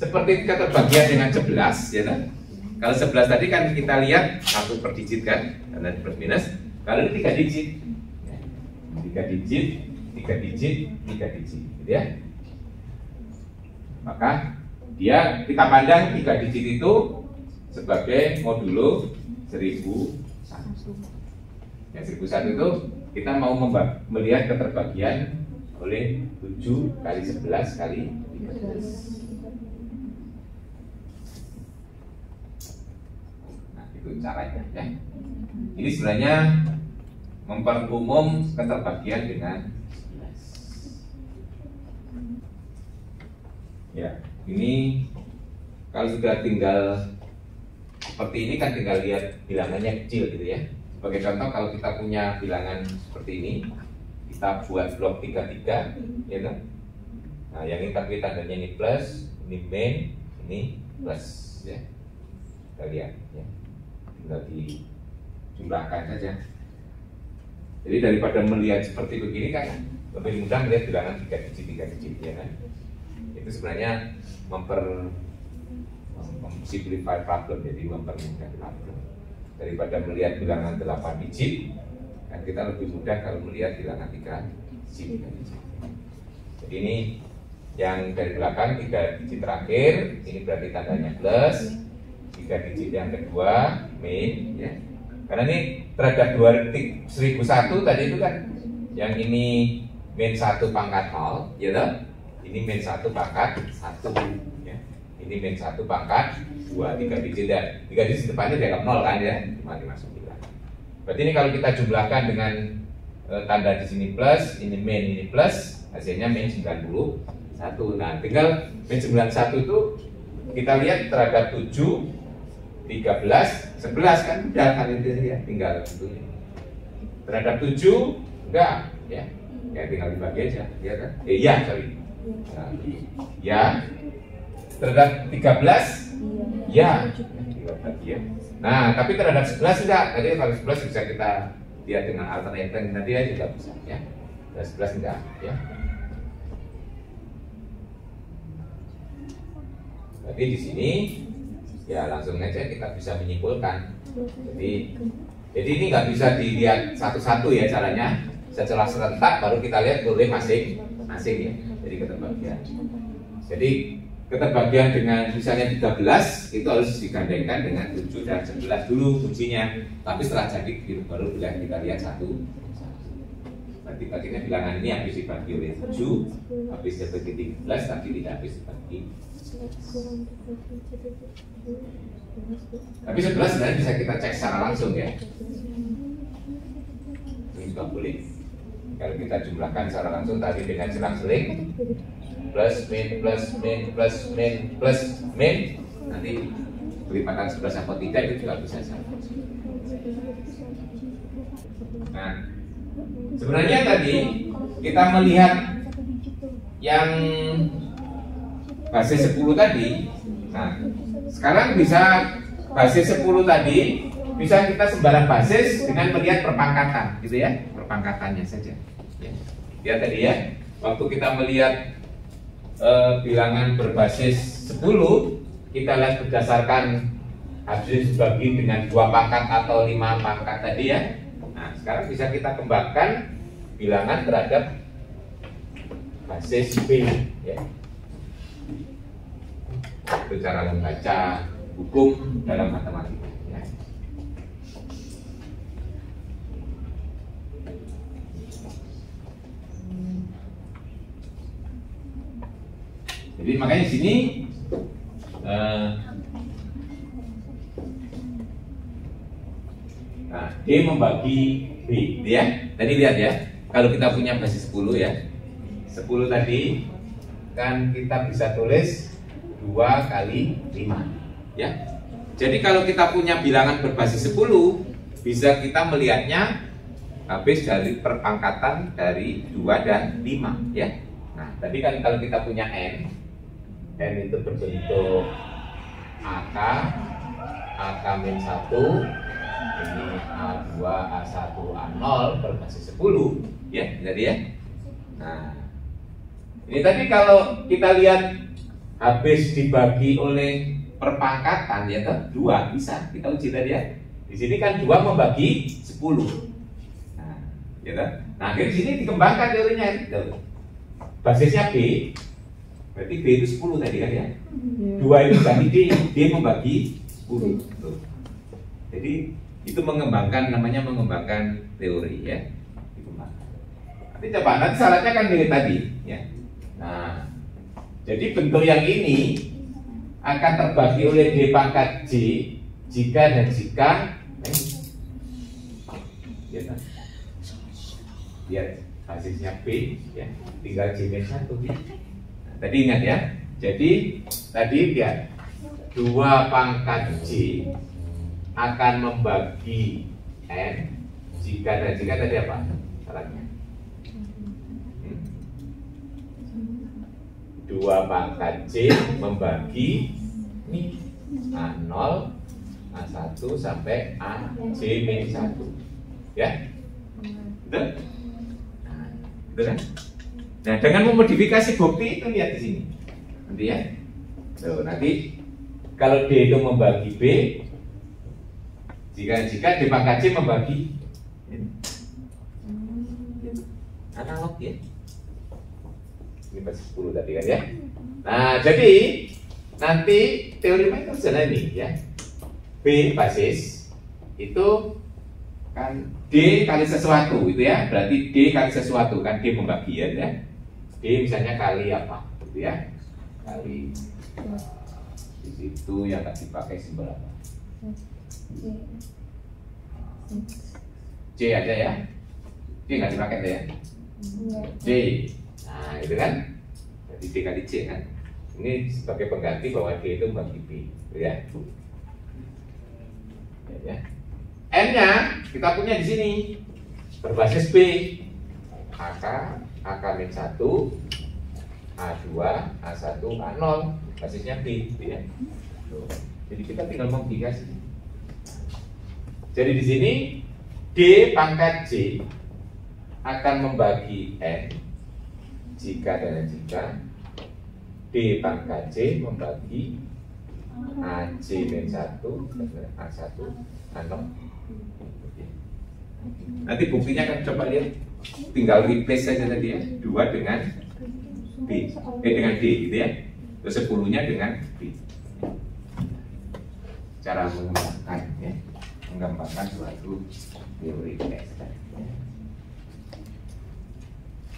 seperti keterbagian dengan 11 ya kan? Kalau 11 tadi kan kita lihat 1 per digit kan karena plus minus. Kalau ini 3 digit ya, 3 digit gitu ya. Maka dia kita pandang 3 digit itu sebagai modulo 1001. Ya 1001 itu kita mau melihat keterbagian oleh 7 kali 11 kali 13. Nah itu caranya ya. Ini sebenarnya memperumum keterbagian dengan 11. Ya ini kalau sudah tinggal seperti ini kan tinggal lihat bilangannya kecil gitu ya. Sebagai contoh kalau kita punya bilangan seperti ini, kita buat blok 33, ya kan? Nah, yang ini tapi tandanya ini plus, ini min, ini plus, ya. Kita lihat, ya. Tinggal dijumlahkan saja. Jadi daripada melihat seperti begini kan, lebih mudah melihat bilangan 3 digit, ya kan? Itu sebenarnya simplify problem, jadi mempermudah problem. Daripada melihat bilangan 8 digit kan kita lebih mudah kalau melihat bilangan 3 digit. Jadi ini yang dari belakang 3 digit terakhir ini berarti tandanya plus, 3 digit yang kedua min ya. Karena ini terhadap 1001 tadi itu kan yang ini min 1 pangkat 0 ya toh? Ini min 1 pangkat 1 ya. Ini min 1 pangkat 2, 3 digit dan 3 digit depannya dianggap 0 kan ya, cuma dimasukkan. Berarti ini kalau kita jumlahkan dengan tanda di sini plus, ini min, ini plus, hasilnya min 91. Nah, tinggal min 91 itu kita lihat terhadap 7, 13, 11 kan udah kan itu ya, tinggal tentunya. Terhadap 7 enggak ya. Ya tinggal dibagi aja, ya kan? Iya, sorry. Nah, ya. Terhadap 13 ya, tinggal bagi ya. Nah, tapi terhadap 11 enggak. Tadi kalau 11 bisa kita lihat dengan alternating tadi ya juga bisa ya. Dan 11 enggak ya. Tapi di sini ya langsung aja kita bisa menyimpulkan. Jadi ini nggak bisa dilihat satu-satu ya caranya. Setelah serentak baru kita lihat boleh masing-masing ya. Jadi keterbagian. Jadi keterbagian dengan misalnya 13 itu harus digandengkan dengan 7 dan 11 dulu kuncinya. Tapi setelah jadi baru boleh kita lihat satu. Berarti bagiannya bilangan ini habis dibagi oleh 7, habis dibagi 13 tapi tidak habis dibagi. Tapi 11 sebenarnya bisa kita cek secara langsung ya. Ini juga boleh. Kalau kita jumlahkan secara langsung tadi dengan selang-seling plus min plus min plus min plus min, nanti kelipatan 11 atau tidak itu juga bisa sama. Nah, sebenarnya tadi kita melihat yang basis 10 tadi. Nah, sekarang bisa basis 10 tadi bisa kita sembarang basis dengan melihat perpangkatan, gitu ya, perpangkatannya saja. Ya tadi ya, waktu kita melihat bilangan berbasis 10, kita lihat berdasarkan habis dibagi dengan 2 pangkat atau 5 pangkat tadi ya. Nah, sekarang bisa kita kembangkan bilangan terhadap basis B ya. Itu cara membaca hukum dalam matematika ya. Jadi makanya di sini nah, D membagi B ya. Tadi lihat ya, kalau kita punya basis 10 ya, 10 tadi kan kita bisa tulis 2 kali 5 ya. Jadi kalau kita punya bilangan berbasis 10, bisa kita melihatnya habis dari perpangkatan dari 2 dan 5 ya. Nah, tadi kan kalau kita punya N itu berbentuk AK, AK-1, ini A2, A1, A0 berbasis 10 ya, jadi ya. Nah, ini tadi kalau kita lihat habis dibagi oleh perpangkatan ya, 2 bisa kita uji tadi ya. Di sini kan 2 membagi 10. Nah, ya kan? Nah, di sini dikembangkan teorinya itu. Basisnya B, berarti B itu 10 tadi kan ya. 2 itu bagi D membagi 10. Tuh. Jadi itu mengembangkan, namanya mengembangkan teori ya. Dikembangkan. Nanti coba, nanti syaratnya kan mirip tadi ya. Nah, jadi bentuk yang ini akan terbagi oleh D pangkat J jika dan jika ya kan? Lihat basisnya B ya, tinggal J-1 ya. Nah, tadi ingat ya. Jadi tadi lihat 2 pangkat J akan membagi N jika dan jika tadi apa syaratnya? 2 pangkat J membagi ini A0, A1 sampai AJ-1 ya, betul? Nah, betul kan? Nah, dengan memodifikasi bukti itu lihat di sini nanti ya. Tuh, nanti kalau D itu membagi B, jika D pangkat J membagi ini. Analog ya. Ini basis 10 tadi kan ya. Nah, jadi nanti teori itu sudah ini ya. B basis itu kan D kali sesuatu itu ya. Berarti D kali sesuatu kan D membagi ya. D misalnya kali apa gitu ya. Kali di situ yang tak dipakai simbol apa? C aja ya. D nggak dipakai ya. D. Nah, itu kan jadi D kali C kan. Ini sebagai pengganti bahwa D itu membagi B, ya. Ya. N-nya kita punya di sini berbasis B, AK, AK-1, A2, A1, A0, basisnya B, ya. Jadi kita tinggal modifikasi. Jadi di sini D pangkat J akan membagi N jika dan jika D pangkat J membagi AC min 1 A1 A0. Nanti buktinya kan coba lihat, tinggal replace saja tadi ya, 2 dengan B, dengan D gitu ya, terus 10-nya dengan B. Cara mengembangkan ya, mengembangkan suatu teori tes.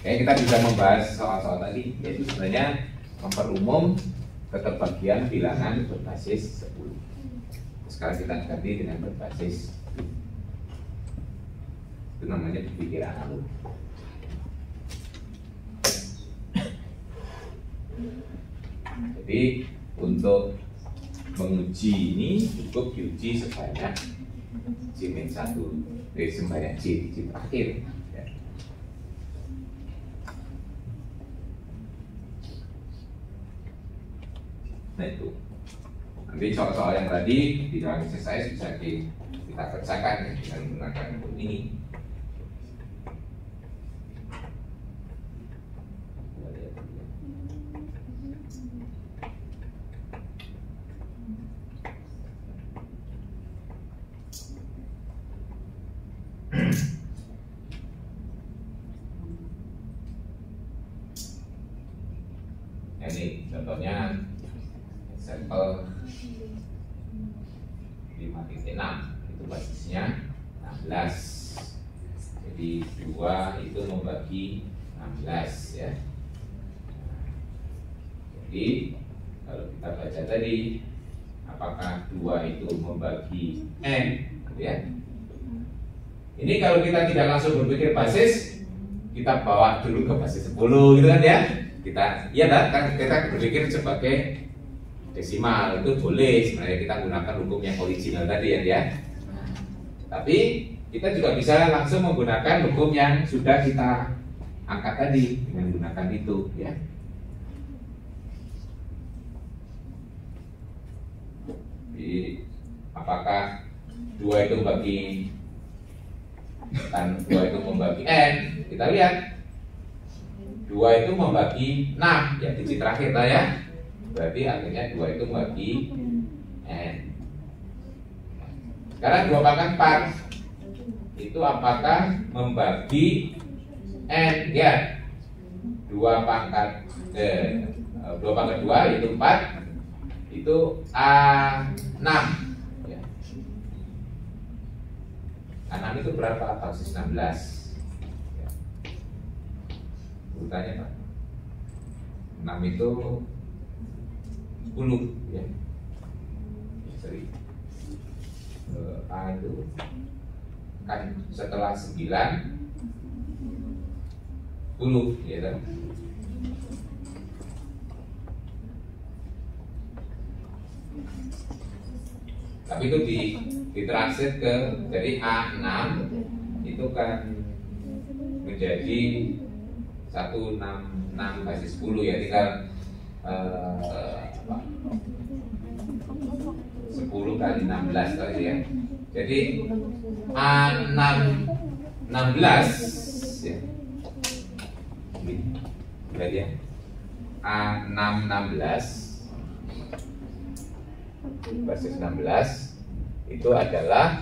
Oke, kita bisa membahas soal-soal tadi, yaitu sebenarnya memperumum keterbagian bilangan berbasis 10. Sekarang kita ganti dengan berbasis, itu namanya berpikir analog. Jadi untuk menguji ini cukup diuji sebanyak J-1 sebanyak J terakhir ya. Nah itu nanti soal-soal yang tadi di dalam exercise bisa kita kerjakan ya, dengan menggunakan hukum ini. Ini contohnya sampel 5.6 itu basisnya 16. Jadi 2 itu membagi 16 ya. Jadi kalau kita baca tadi, apakah 2 itu membagi N gitu ya. Ini kalau kita tidak langsung berpikir basis, kita bawa dulu ke basis 10 gitu kan ya. Kita kan kita berpikir sebagai desimal, itu boleh sebenarnya kita gunakan hukum yang original tadi ya. Tapi kita juga bisa langsung menggunakan hukum yang sudah kita angkat tadi dengan menggunakan itu ya. Jadi apakah 2 itu membagi dan 2 itu membagi N, kita lihat 2 itu membagi 6 ya, digit terakhir lah ya. Berarti artinya 2 itu membagi N. Sekarang 2 pangkat 4 itu apakah membagi N ya? 2 pangkat 2 itu 4 itu A6 ya. A6 itu berapa? Basis 16 ya. Urutannya Pak 6 itu 10 ya. Sorry. A itu kan setelah 9 10 ya kan? Tapi itu ditranslate ke, jadi A6 itu kan menjadi 166 basis 10 ya, tinggal 10 kali 16 tadi ya. Jadi A6 16 ya. Lihat ya. A6 16 basis 16 itu adalah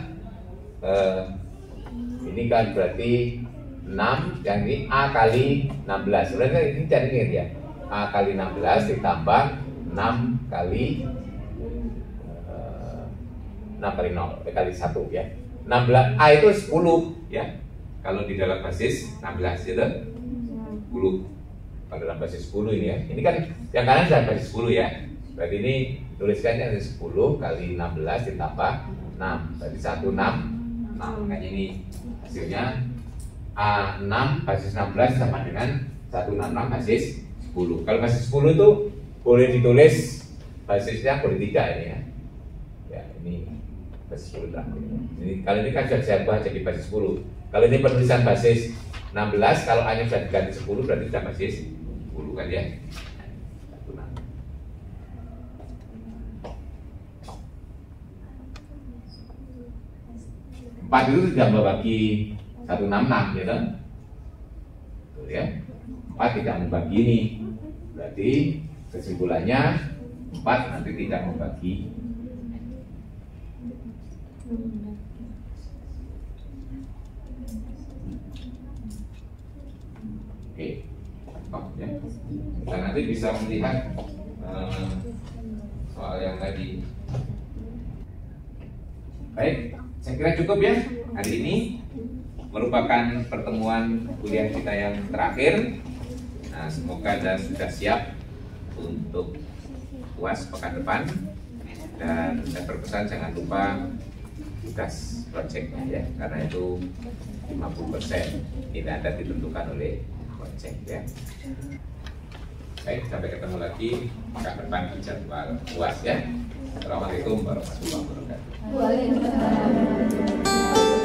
ini kan berarti 6, yang ini A kali 16. Sebenarnya ini cari ingat ya, A kali 16 ditambah 6 kali 6 kali 0 kali 1 ya. 16 A itu 10 ya. Kalau di dalam basis 16 itu 10. Pada dalam basis 10 ini ya. Ini kan yang kanan sudah basis 10 ya. Berarti ini tuliskannya 10 kali 16 ditambah 6. Berarti 16. Nah, makanya ini hasilnya A6 basis 16 sama dengan 166 basis 10. Kalau basis 10 itu boleh ditulis basisnya, boleh tidak ini ya. Ya, ini basis 10 terakhir. Ini kalau ini kan sudah saya ubah jadi basis 10. Kalau ini penulisan basis 16, kalau A-nya sudah diganti 10 berarti sudah basis 10 kan ya. 4 itu tidak membagi 166 gitu. Tuh ya. 4 tidak membagi ini. Berarti kesimpulannya 4 nanti tidak membagi. Oke. Oh, ya. Kita nanti bisa melihat soal yang tadi. Baik, saya kira cukup ya. Hari ini merupakan pertemuan kuliah kita yang terakhir. Nah, semoga Anda sudah siap untuk UAS pekan depan. Dan saya berpesan jangan lupa tugas proyeknya ya, karena itu 50% ini Anda ditentukan oleh proyek ya. Baik, sampai ketemu lagi pekan depan di jadwal UAS ya. Assalamualaikum warahmatullahi wabarakatuh. Waalaikumsalam.